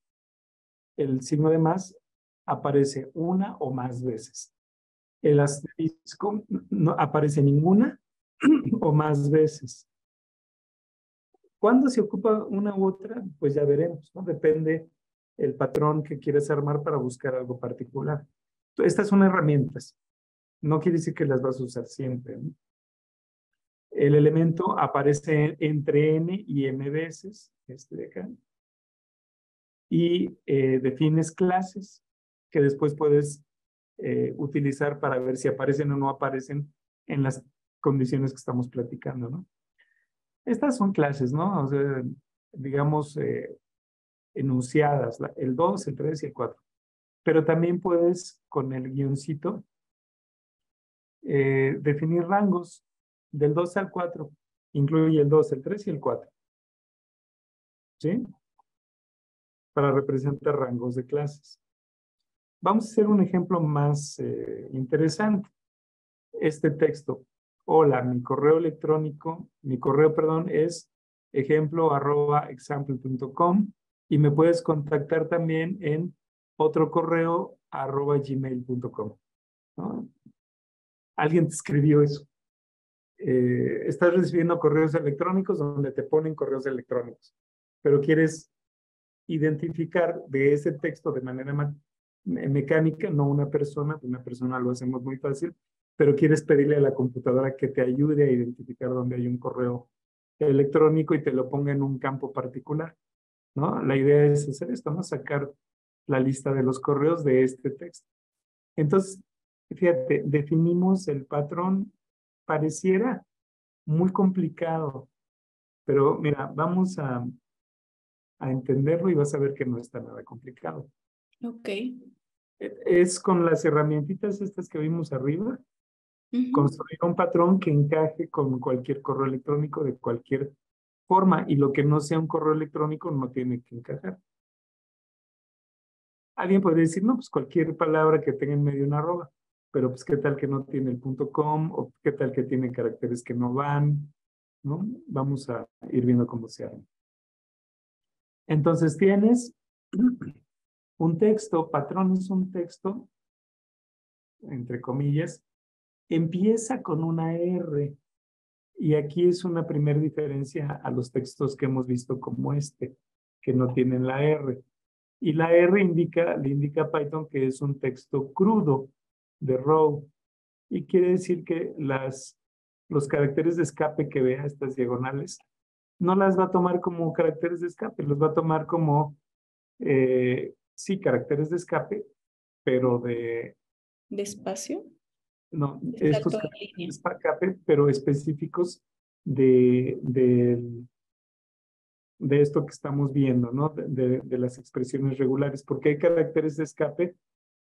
El signo de más aparece una o más veces. El asterisco no aparece ninguna o más veces. ¿Cuándo se ocupa una u otra? Pues ya veremos, ¿no? Depende el patrón que quieres armar para buscar algo particular. Estas son herramientas. No quiere decir que las vas a usar siempre, ¿no? El elemento aparece entre n y m veces, este de acá, y defines clases que después puedes utilizar para ver si aparecen o no aparecen en las condiciones que estamos platicando, ¿no? Estas son clases, ¿no? O sea, digamos, enunciadas, el 2, el 3 y el 4. Pero también puedes, con el guioncito, definir rangos del 2 al 4. Incluye el 2, el 3 y el 4. ¿Sí? Para representar rangos de clases. Vamos a hacer un ejemplo más interesante. Este texto. Hola, mi correo, perdón, es ejemplo@example.com y me puedes contactar también en otro correo @gmail.com, ¿no? Alguien te escribió eso. Estás recibiendo correos electrónicos donde te ponen correos electrónicos, pero quieres identificar de ese texto de manera mecánica, no una persona lo hacemos muy fácil, pero quieres pedirle a la computadora que te ayude a identificar dónde hay un correo electrónico y te lo ponga en un campo particular, ¿no? La idea es hacer esto, ¿no? Sacar la lista de los correos de este texto. Entonces, fíjate, definimos el patrón, pareciera muy complicado, pero mira, vamos a entenderlo y vas a ver que no está nada complicado. Ok. Es con las herramientitas estas que vimos arriba, Ujú. construir un patrón que encaje con cualquier correo electrónico de cualquier forma y lo que no sea un correo electrónico no tiene que encajar. Alguien podría decir, no, pues cualquier palabra que tenga en medio una arroba, pero pues qué tal que no tiene el .com o qué tal que tiene caracteres que no van, ¿no? Vamos a ir viendo cómo se hace. Entonces tienes un texto, patrón es un texto, entre comillas, empieza con una R. Y aquí es una primera diferencia a los textos que hemos visto como este, que no tienen la R. Y la R le indica a Python que es un texto crudo de row. Y quiere decir que los caracteres de escape que vea estas diagonales no las va a tomar como caracteres de escape, los va a tomar como, sí, caracteres de escape, pero Despacio. No, Está estos todo en línea. caracteres para CAPE, pero específicos de, de, de esto que estamos viendo, ¿no? De las expresiones regulares, porque hay caracteres de escape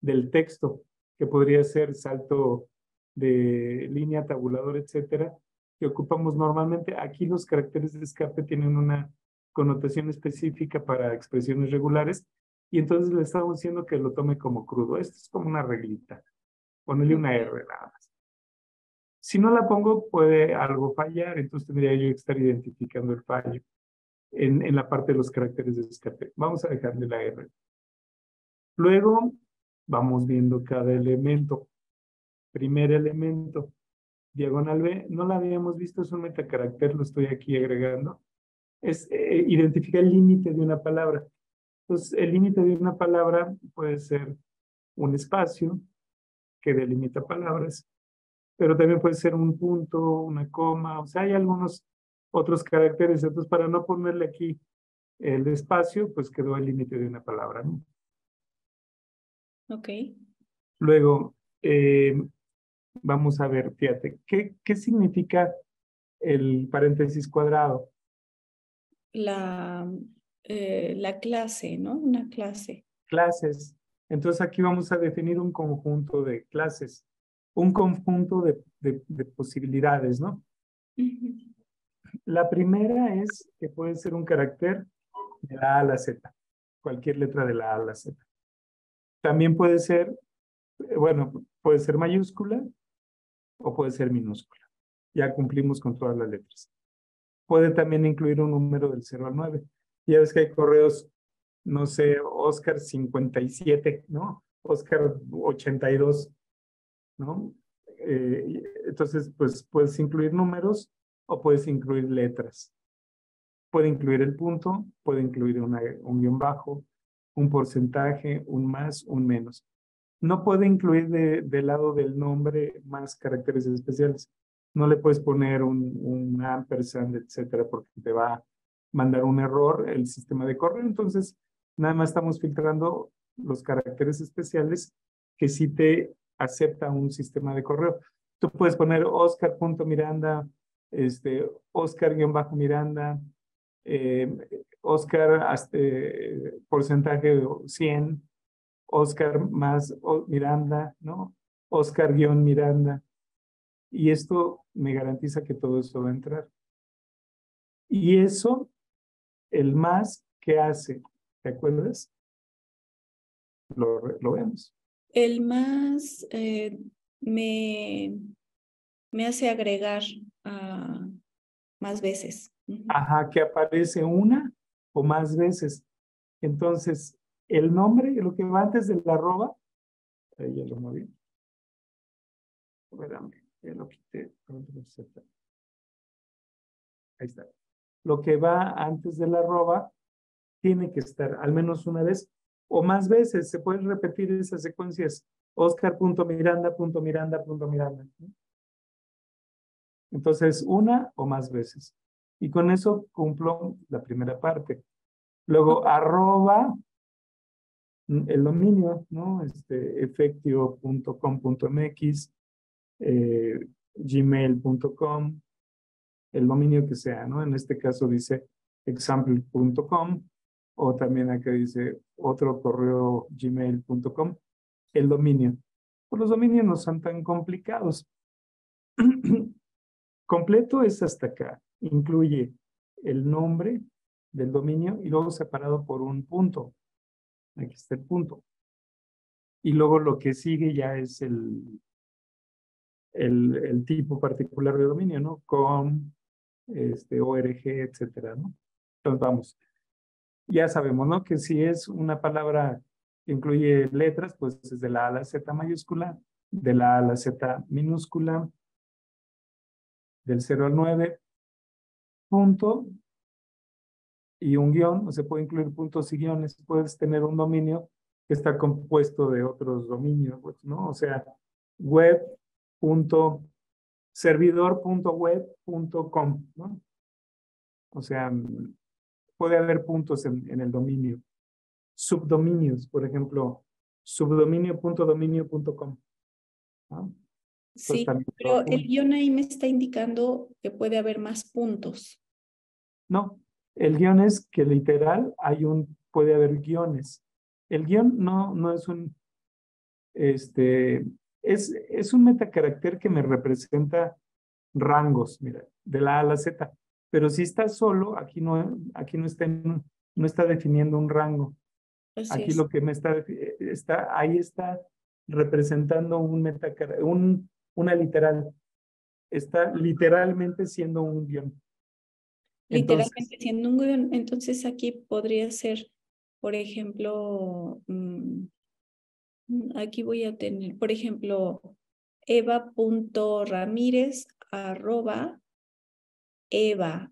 del texto, que podría ser salto de línea, tabulador, etcétera, que ocupamos normalmente. Aquí los caracteres de escape tienen una connotación específica para expresiones regulares, y entonces le estamos diciendo que lo tome como crudo. Esto es como una reglita, ponerle una Ok. R nada más. Si no la pongo, puede algo fallar, entonces tendría yo que estar identificando el fallo en la parte de los caracteres de escape. Vamos a dejarle la R. Luego vamos viendo cada elemento. Primer elemento, diagonal B, no la habíamos visto, es un metacarácter, lo estoy aquí agregando. Es identifica el límite de una palabra. Entonces, el límite de una palabra puede ser un espacio que delimita palabras, pero también puede ser un punto, una coma, o sea, hay algunos otros caracteres. Entonces, para no ponerle aquí el espacio, pues quedó el límite de una palabra, ¿no? Ok. Luego, vamos a ver, fíjate, ¿qué significa el paréntesis cuadrado? La, la clase, ¿no? Una clase. Clases. Entonces aquí vamos a definir un conjunto de clases, un conjunto de posibilidades, ¿no? Ujú. La primera es que puede ser un carácter de la A a la Z, cualquier letra de la A a la Z. También puede ser, bueno, puede ser mayúscula o puede ser minúscula. Ya cumplimos con todas las letras. Puede también incluir un número del 0 al 9. Ya ves que hay correos, no sé, Oscar 57, ¿no? Oscar 82, ¿no? Entonces, pues puedes incluir números o puedes incluir letras. Puede incluir el punto, puede incluir un guión bajo, un porcentaje, un más, un menos. No puede incluir del lado del nombre más caracteres especiales. No le puedes poner un ampersand, etcétera, porque te va a mandar un error el sistema de correo. Entonces, nada más estamos filtrando los caracteres especiales que sí te acepta un sistema de correo. Tú puedes poner Oscar.Miranda, Oscar-Miranda, Oscar porcentaje 100, Oscar más Miranda, ¿no? Oscar guión Miranda. Y esto me garantiza que todo eso va a entrar. Y eso, el más que hace, ¿te acuerdas? Lo vemos. El más me, me hace agregar más veces. Ujú. Ajá, que aparece una o más veces. Entonces, el nombre, lo que va antes de la arroba, ahí ya lo moví. Espérame, ya lo quité. Ahí está. Lo que va antes de la arroba tiene que estar al menos una vez o más veces. Se pueden repetir esas secuencias. Oscar.Miranda, punto Miranda, punto Miranda. ¿No? Entonces, una o más veces. Y con eso cumplo la primera parte. Luego, arroba el dominio, ¿no? Efectio.com.mx, gmail.com, el dominio que sea, ¿no? En este caso dice example.com o también acá dice otro correo gmail.com, el dominio. Pues los dominios no son tan complicados. Completo es hasta acá. Incluye el nombre del dominio y luego separado por un punto. Aquí está el punto. Y luego lo que sigue ya es el tipo particular de dominio, ¿no? Com, org, etcétera, ¿no? Entonces vamos. Ya sabemos, ¿no? Que si es una palabra que incluye letras, pues es de la A a la Z mayúscula, de la A a la Z minúscula, del 0 al 9, punto y un guión, o se puede incluir puntos y guiones. Puedes tener un dominio que está compuesto de otros dominios, pues, ¿no? O sea, servidor.web.com, ¿no? O sea, puede haber puntos en el dominio. Subdominios, por ejemplo, subdominio.dominio.com, ¿no? Entonces Sí, también pero el punto. guión ahí me está indicando que puede haber más puntos. No, el guión es que literal puede haber guiones. El guión no es este, es un metacarácter que me representa rangos, mira, de la A a la Z. Pero si está solo, aquí no está definiendo un rango. Así Aquí es. lo que ahí está representando una literal. Está literalmente siendo un guión. Entonces, Literalmente siendo un guión, entonces aquí podría ser, por ejemplo, aquí voy a tener, por ejemplo, eva.ramírez arroba eva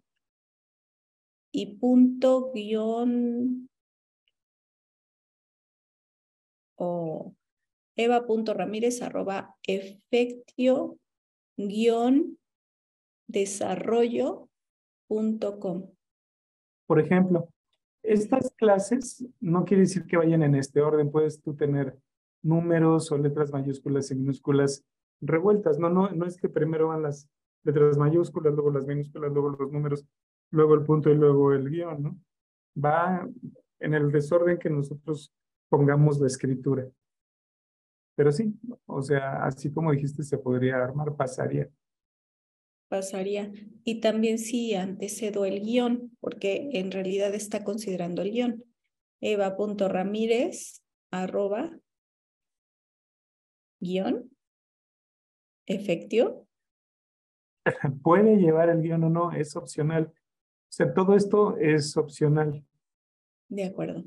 y punto guión o eva.ramírez arroba efectio guión desarrollo.com. por ejemplo, estas clases no quiere decir que vayan en este orden. Puedes tú tener números o letras mayúsculas y minúsculas revueltas. No es que primero van las letras mayúsculas, luego las minúsculas, luego los números, luego el punto y luego el guión, ¿no? Va en el desorden que nosotros pongamos la escritura. Pero sí, o sea, así como dijiste, se podría armar, pasaría. Pasaría. Y también si antecedo el guión, porque en realidad está considerando el guión. eva.ramírez arroba guión efectio. Puede llevar el guión o no, es opcional. O sea, todo esto es opcional. De acuerdo.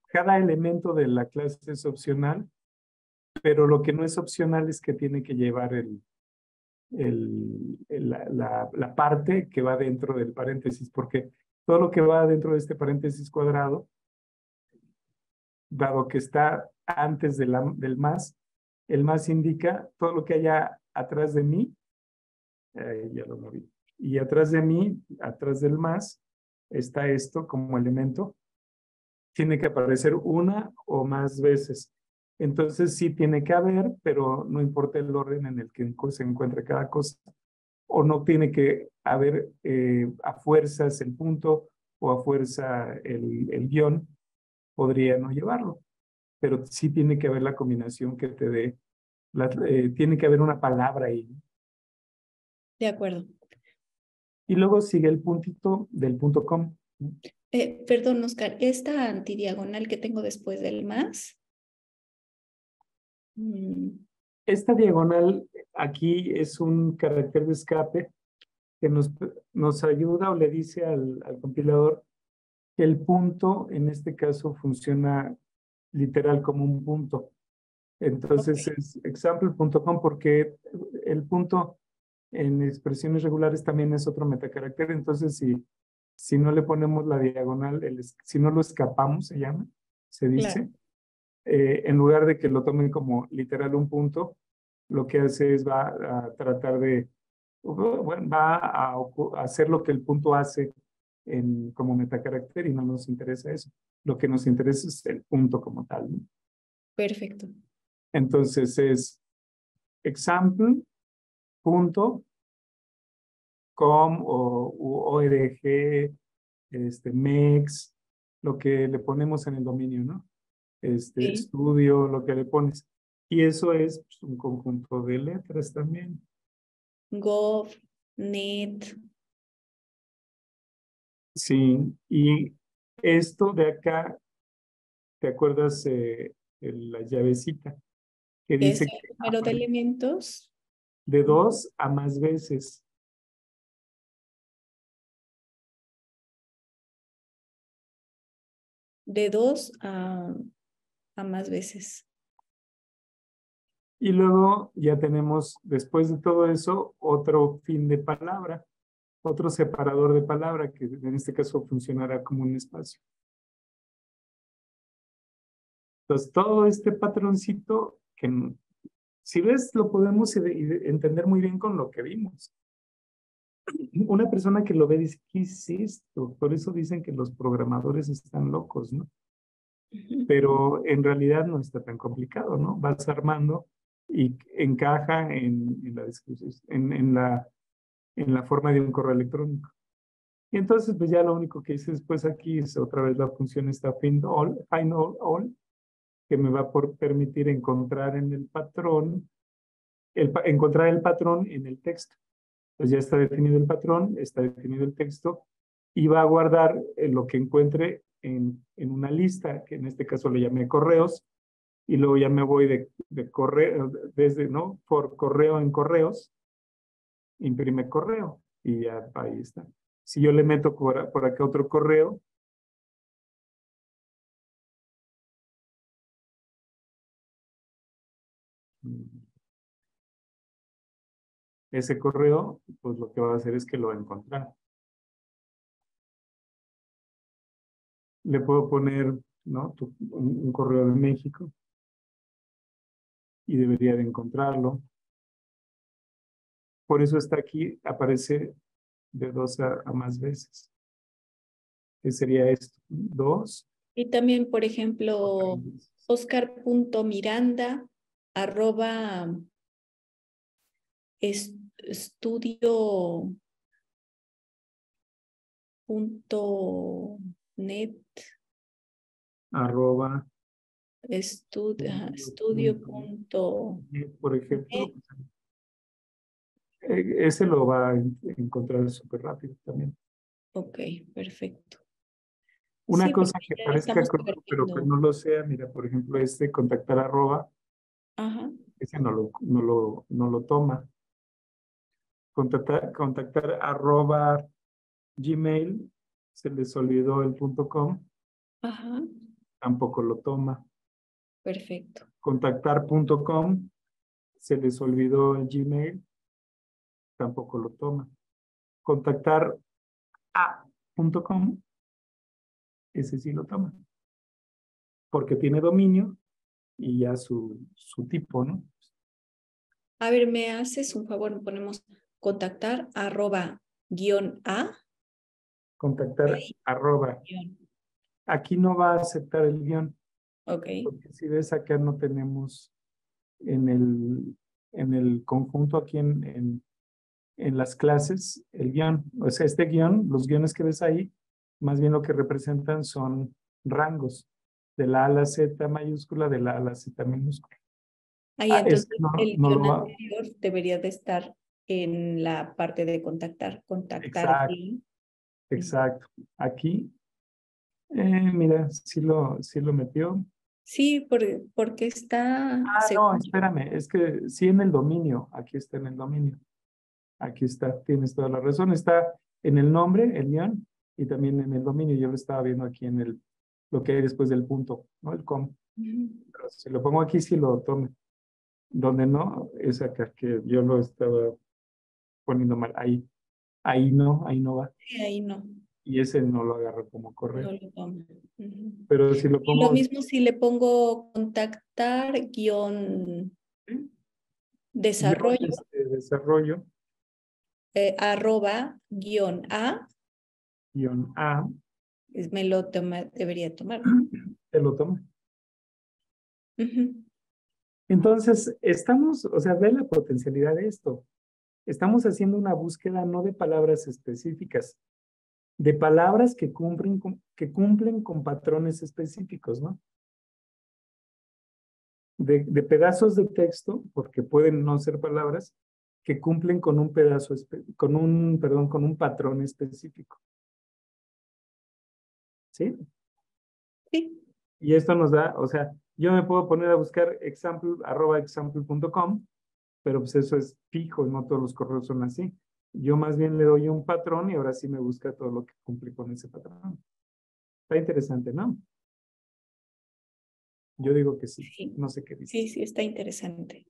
Cada elemento de la clase es opcional, pero lo que no es opcional es que tiene que llevar la parte que va dentro del paréntesis, porque todo lo que va dentro de este paréntesis cuadrado, dado que está antes del más, el más indica todo lo que haya atrás de mí, ya lo moví, y atrás de mí, atrás del más, está esto como elemento, tiene que aparecer una o más veces. Entonces sí tiene que haber, pero no importa el orden en el que se encuentre cada cosa. O no tiene que haber a fuerzas el punto o a fuerza el guión, podría no llevarlo. Pero sí tiene que haber la combinación que te dé, tiene que haber una palabra ahí. De acuerdo. Y luego sigue el puntito del punto com. Perdón, Oscar, esta antidiagonal que tengo después del más. mm, Esta diagonal aquí es un carácter de escape que nos ayuda o le dice al compilador que el punto en este caso funciona literal como un punto. ok, Entonces es example.com porque el punto en expresiones regulares también es otro metacarácter. Entonces si no le ponemos la diagonal, si no lo escapamos, se claro. dice, en lugar de que lo tomen como literal un punto, lo que hace es va a tratar bueno, a hacer lo que el punto hace como metacarácter y no nos interesa eso. Lo que nos interesa es el punto como tal, ¿no? Perfecto. Entonces es example.com o org, mex, lo que le ponemos en el dominio, ¿no? Sí. Estudio, lo que le pones. Y eso es pues, un conjunto de letras también. Gov, net. Sí, y esto de acá, ¿te acuerdas la llavecita que Es dice que el número de elementos de dos a más veces? de dos a más veces. Y luego ya tenemos, después de todo eso, otro fin de palabra, otro separador de palabra, que en este caso funcionará como un espacio. Entonces, todo este patroncito, si ves, lo podemos entender muy bien con lo que vimos. Una persona que lo ve dice, ¿qué es esto? Por eso dicen que los programadores están locos, ¿no? Ujú. Pero en realidad no está tan complicado, ¿no? Vas armando y encaja en la descripción, en la forma de un correo electrónico. Y entonces, pues ya lo único que hice después aquí es otra vez la función esta find all, que me va a permitir encontrar en el patrón, encontrar el patrón en el texto. Entonces ya está definido el patrón, está definido el texto, y va a guardar lo que encuentre en una lista, que en este caso le llamé correos, y luego ya me voy de correo, desde, ¿no? Por correo en correos, imprime correo, y ya ahí está. Si yo le meto por acá otro correo, ese correo, pues lo que va a hacer es que lo va a encontrar. Le puedo poner, ¿no? Un correo de México y debería de encontrarlo. Por eso está aquí, aparece de 2 a más veces. ¿Qué sería esto? 2. Y también, por ejemplo, Oscar.Miranda arroba estudio punto net Arroba. estudio punto Por ejemplo, net. ese lo va a encontrar súper rápido también. Ok, perfecto. Una Sí, porque cosa que ya parezca estamos corto, pero que perdiendo. no lo sea, mira, por ejemplo, este contactar arroba, Ajá, ese no lo toma. Contactar arroba Gmail, se les olvidó el .com, ajá, tampoco lo toma. perfecto. Contactar.com, se les olvidó el Gmail, tampoco lo toma. Contactar a.com, ese sí lo toma, porque tiene dominio y ya su tipo, ¿no? A ver, ¿me haces un favor? Ponemos contactar arroba guión A. Contactar Ahí, arroba. guión. Aquí no va a aceptar el guión, Ok. porque si ves acá no tenemos en el conjunto aquí en las clases el guión. O sea, este guión, los guiones que ves ahí, más bien lo que representan son rangos, de la A a la Z mayúscula, de la A a la Z minúscula. Ahí Este entonces no, el no lo guión va. anterior debería de estar en la parte de contactar Exacto, guión. Ujú. exacto. Aquí, mira, sí lo metió. Sí, porque está, Ah, no, según yo. espérame, es que sí en el dominio, aquí está en el dominio. Aquí está, tienes toda la razón. Está en el nombre, el guión, y también en el dominio. Yo lo estaba viendo aquí lo que hay después del punto, ¿no? El com. Ujú. Pero si lo pongo aquí, sí lo tome. Donde no, es acá que yo lo estaba poniendo mal. Ahí no va. Sí, ahí no, Y ese no lo agarro como no correo. lo tomo. Ujú. Pero si lo Y lo pongo, mismo si le pongo contactar guión ¿sí? Guión, desarrollo, desarrollo, arroba guión A, guión A, me lo debería tomar. te lo toma. Ujú. Entonces, o sea, ve la potencialidad de esto. Estamos haciendo una búsqueda no de palabras específicas, de palabras que cumplen con patrones específicos, ¿no? De pedazos de texto, porque pueden no ser palabras, que cumplen con un con un patrón específico, ¿sí? Sí, Y esto nos da, o sea, yo me puedo poner a buscar example.com, pero pues eso es fijo, no todos los correos son así. Yo más bien le doy un patrón y ahora sí me busca todo lo que cumple con ese patrón. Está interesante, ¿no? Yo digo que sí, sí, no sé qué sí, dices. sí, está interesante.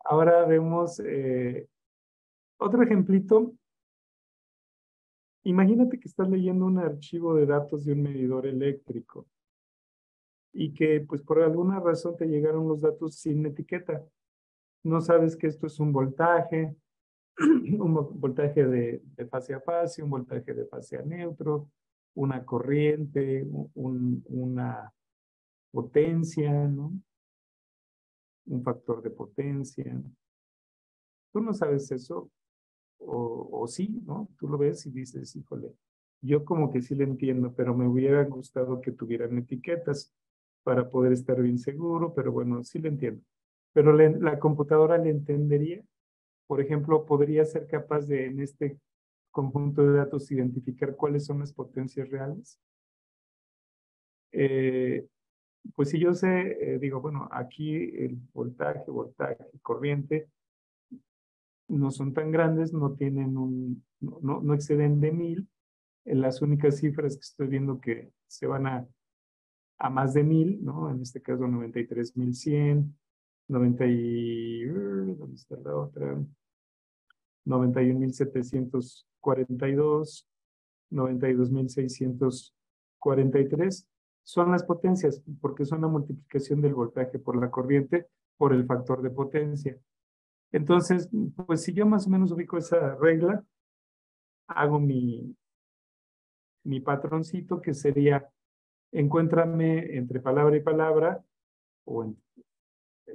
Ahora vemos otro ejemplito. Imagínate que estás leyendo un archivo de datos de un medidor eléctrico y que pues por alguna razón te llegaron los datos sin etiqueta. No sabes que esto es un voltaje, un voltaje de fase a fase, un voltaje de fase a neutro, una corriente, una potencia, ¿no? un factor de potencia. Tú no sabes eso, o sí, ¿no? Tú lo ves y dices, híjole, yo como que sí le entiendo, pero me hubiera gustado que tuvieran etiquetas para poder estar bien seguro, pero bueno, sí le entiendo. Pero la computadora le entendería. Por ejemplo, podría ser capaz de en este conjunto de datos identificar cuáles son las potencias reales. Eh, pues si yo sé, digo, bueno, aquí el voltaje, corriente, no son tan grandes, no tienen no exceden de 1000. Las únicas cifras que estoy viendo que se van a más de 1000, ¿no? En este caso 93.100, 90 y, ¿dónde está la otra? 91.742, 92.643 son las potencias, porque son la multiplicación del voltaje por la corriente por el factor de potencia. Entonces, pues si yo más o menos ubico esa regla, hago mi patroncito que sería, encuéntrame entre palabra y palabra,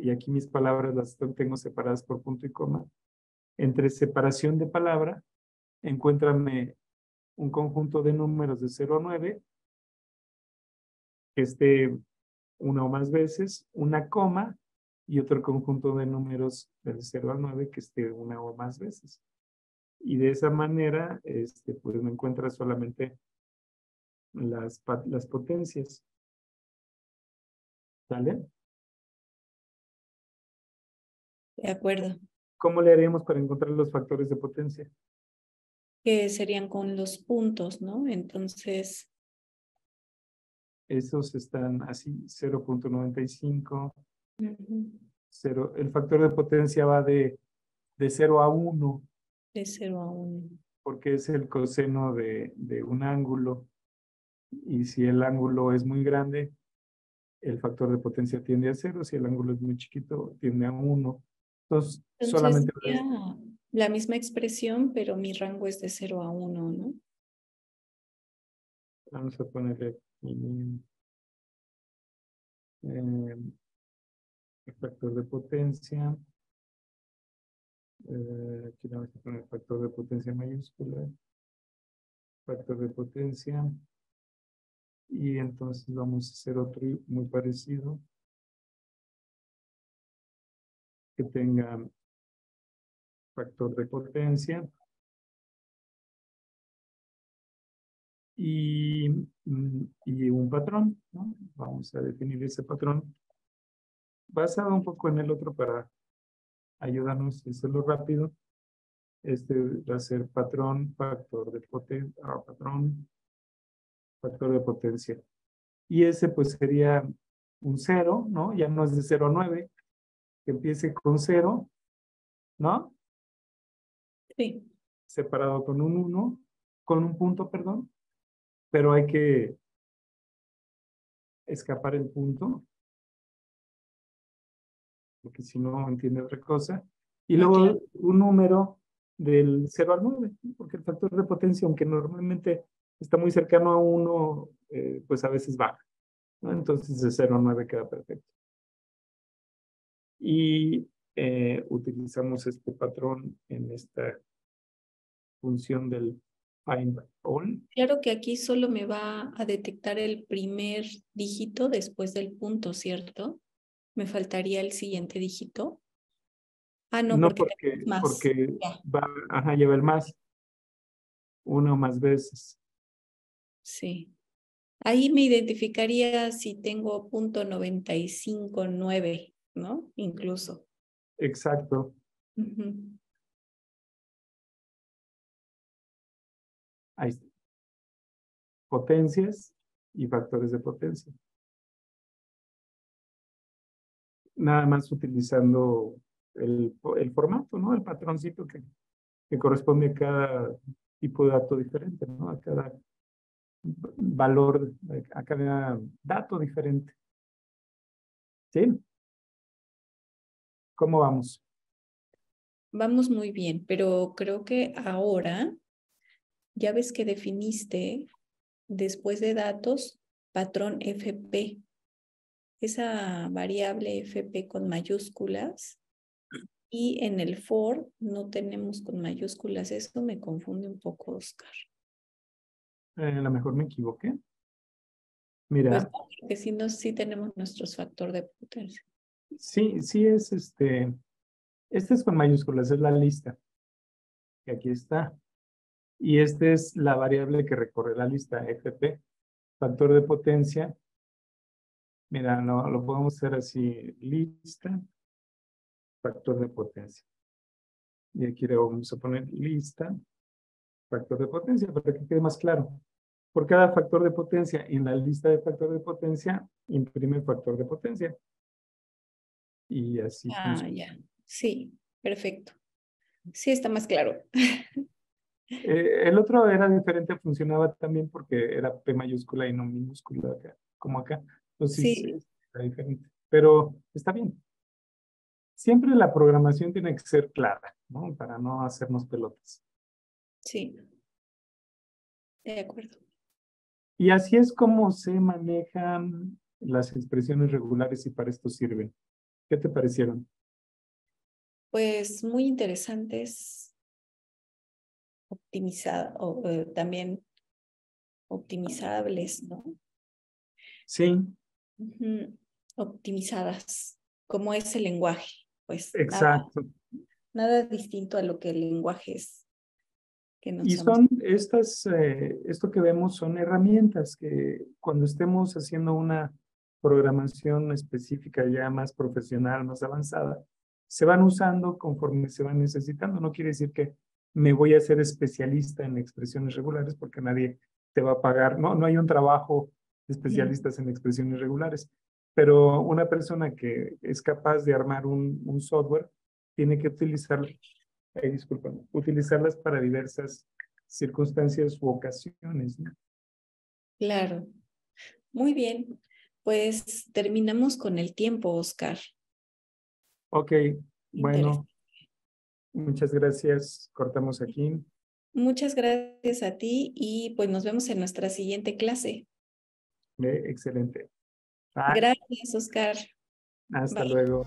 y aquí mis palabras las tengo separadas por punto y coma, entre separación de palabra, encuéntrame un conjunto de números de 0 a 9, que esté una o más veces, una coma, y otro conjunto de números del 0 al 9 que esté una o más veces. Y de esa manera, pues me encuentra solamente las potencias. ¿Sale? De acuerdo. ¿Cómo le haríamos para encontrar los factores de potencia? Que serían con los puntos, ¿no? Entonces, Esos están así, 0.95, ujú, 0. El factor de potencia va de 0 a 1, de 0 a 1. porque es el coseno de un ángulo. Y si el ángulo es muy grande, el factor de potencia tiende a 0. Si el ángulo es muy chiquito, tiende a 1. Entonces, Entonces solamente sería la misma expresión, pero mi rango es de 0 a 1, ¿no? vamos a ponerle aquí, eh, el factor de potencia. Aquí vamos a poner factor de potencia mayúscula, factor de potencia. Y entonces vamos a hacer otro muy parecido, que tenga factor de potencia y, y un patrón, ¿no? Vamos a definir ese patrón basado un poco en el otro para ayudarnos a hacerlo rápido. Este va a ser patrón, factor de potencia. Y ese pues sería un 0, ¿no? Ya no es de 0 a 9, que empiece con 0, ¿no? Sí. Separado con un 1, con un punto, perdón, pero hay que escapar el punto, porque si no entiende otra cosa. Y Ah, claro. luego un número del 0 al 9, ¿no? Porque el factor de potencia, aunque normalmente está muy cercano a 1, pues a veces baja, ¿no? Entonces de 0 a 9 queda perfecto. Y utilizamos este patrón en esta función del find all. Claro que aquí solo me va a detectar el primer dígito después del punto, ¿cierto? Me faltaría el siguiente dígito. Ah, no, No porque tenemos más. porque Ya, va, ajá, lleva el más, una o más veces. sí. Ahí me identificaría si tengo punto 95.9, ¿no? Incluso. Exacto. Ujú. Ahí está. Potencias y factores de potencia. Nada más utilizando el formato, ¿no? El patroncito que corresponde a cada tipo de dato diferente, ¿no? A cada valor, a cada dato diferente. ¿Sí? ¿Cómo vamos? Vamos muy bien, pero creo que ahora ya ves que definiste después de datos patrón FP. esa variable fp con mayúsculas y en el for no tenemos con mayúsculas. Eso me confunde un poco, Oscar. A lo mejor me equivoqué. Pues Mira, no, porque si no, sí tenemos nuestros factor de potencia. sí es este es con mayúsculas, es la lista, que aquí está. Y esta es la variable que recorre la lista, FP, factor de potencia. Mira, no, lo podemos hacer así, lista, factor de potencia. Y aquí le vamos a poner lista, factor de potencia, para que quede más claro. Por cada factor de potencia en la lista de factor de potencia, imprime el factor de potencia. Y así Ah, funciona. ya. Sí, perfecto. Sí, está más claro. El otro era diferente, funcionaba también porque era P mayúscula y no minúscula acá, como acá. Entonces, Sí, era diferente. Pero está bien. Siempre la programación tiene que ser clara, ¿no? Para no hacernos pelotas. sí, de acuerdo. Y así es como se manejan las expresiones regulares y para esto sirven. ¿Qué te parecieron? Pues muy interesantes, optimizadas o también optimizables, ¿no? Sí, Ujú. Optimizadas, como es el lenguaje, pues nada, exacto. nada distinto a lo que el lenguaje es que Y nos ha son mostrado. esto que vemos son herramientas que cuando estemos haciendo una programación específica ya más profesional, más avanzada, se van usando conforme se van necesitando. No quiere decir que me voy a ser especialista en expresiones regulares porque nadie te va a pagar. No, no hay un trabajo de especialistas en expresiones regulares, pero una persona que es capaz de armar un software tiene que utilizar disculpa, utilizarlas para diversas circunstancias u ocasiones, ¿no? Claro, muy bien. Pues terminamos con el tiempo, Oscar. Ok, bueno, Interesante. muchas gracias. Cortamos aquí. Muchas gracias a ti y pues nos vemos en nuestra siguiente clase. Excelente. Bye. Gracias, Oscar. Hasta Bye. luego.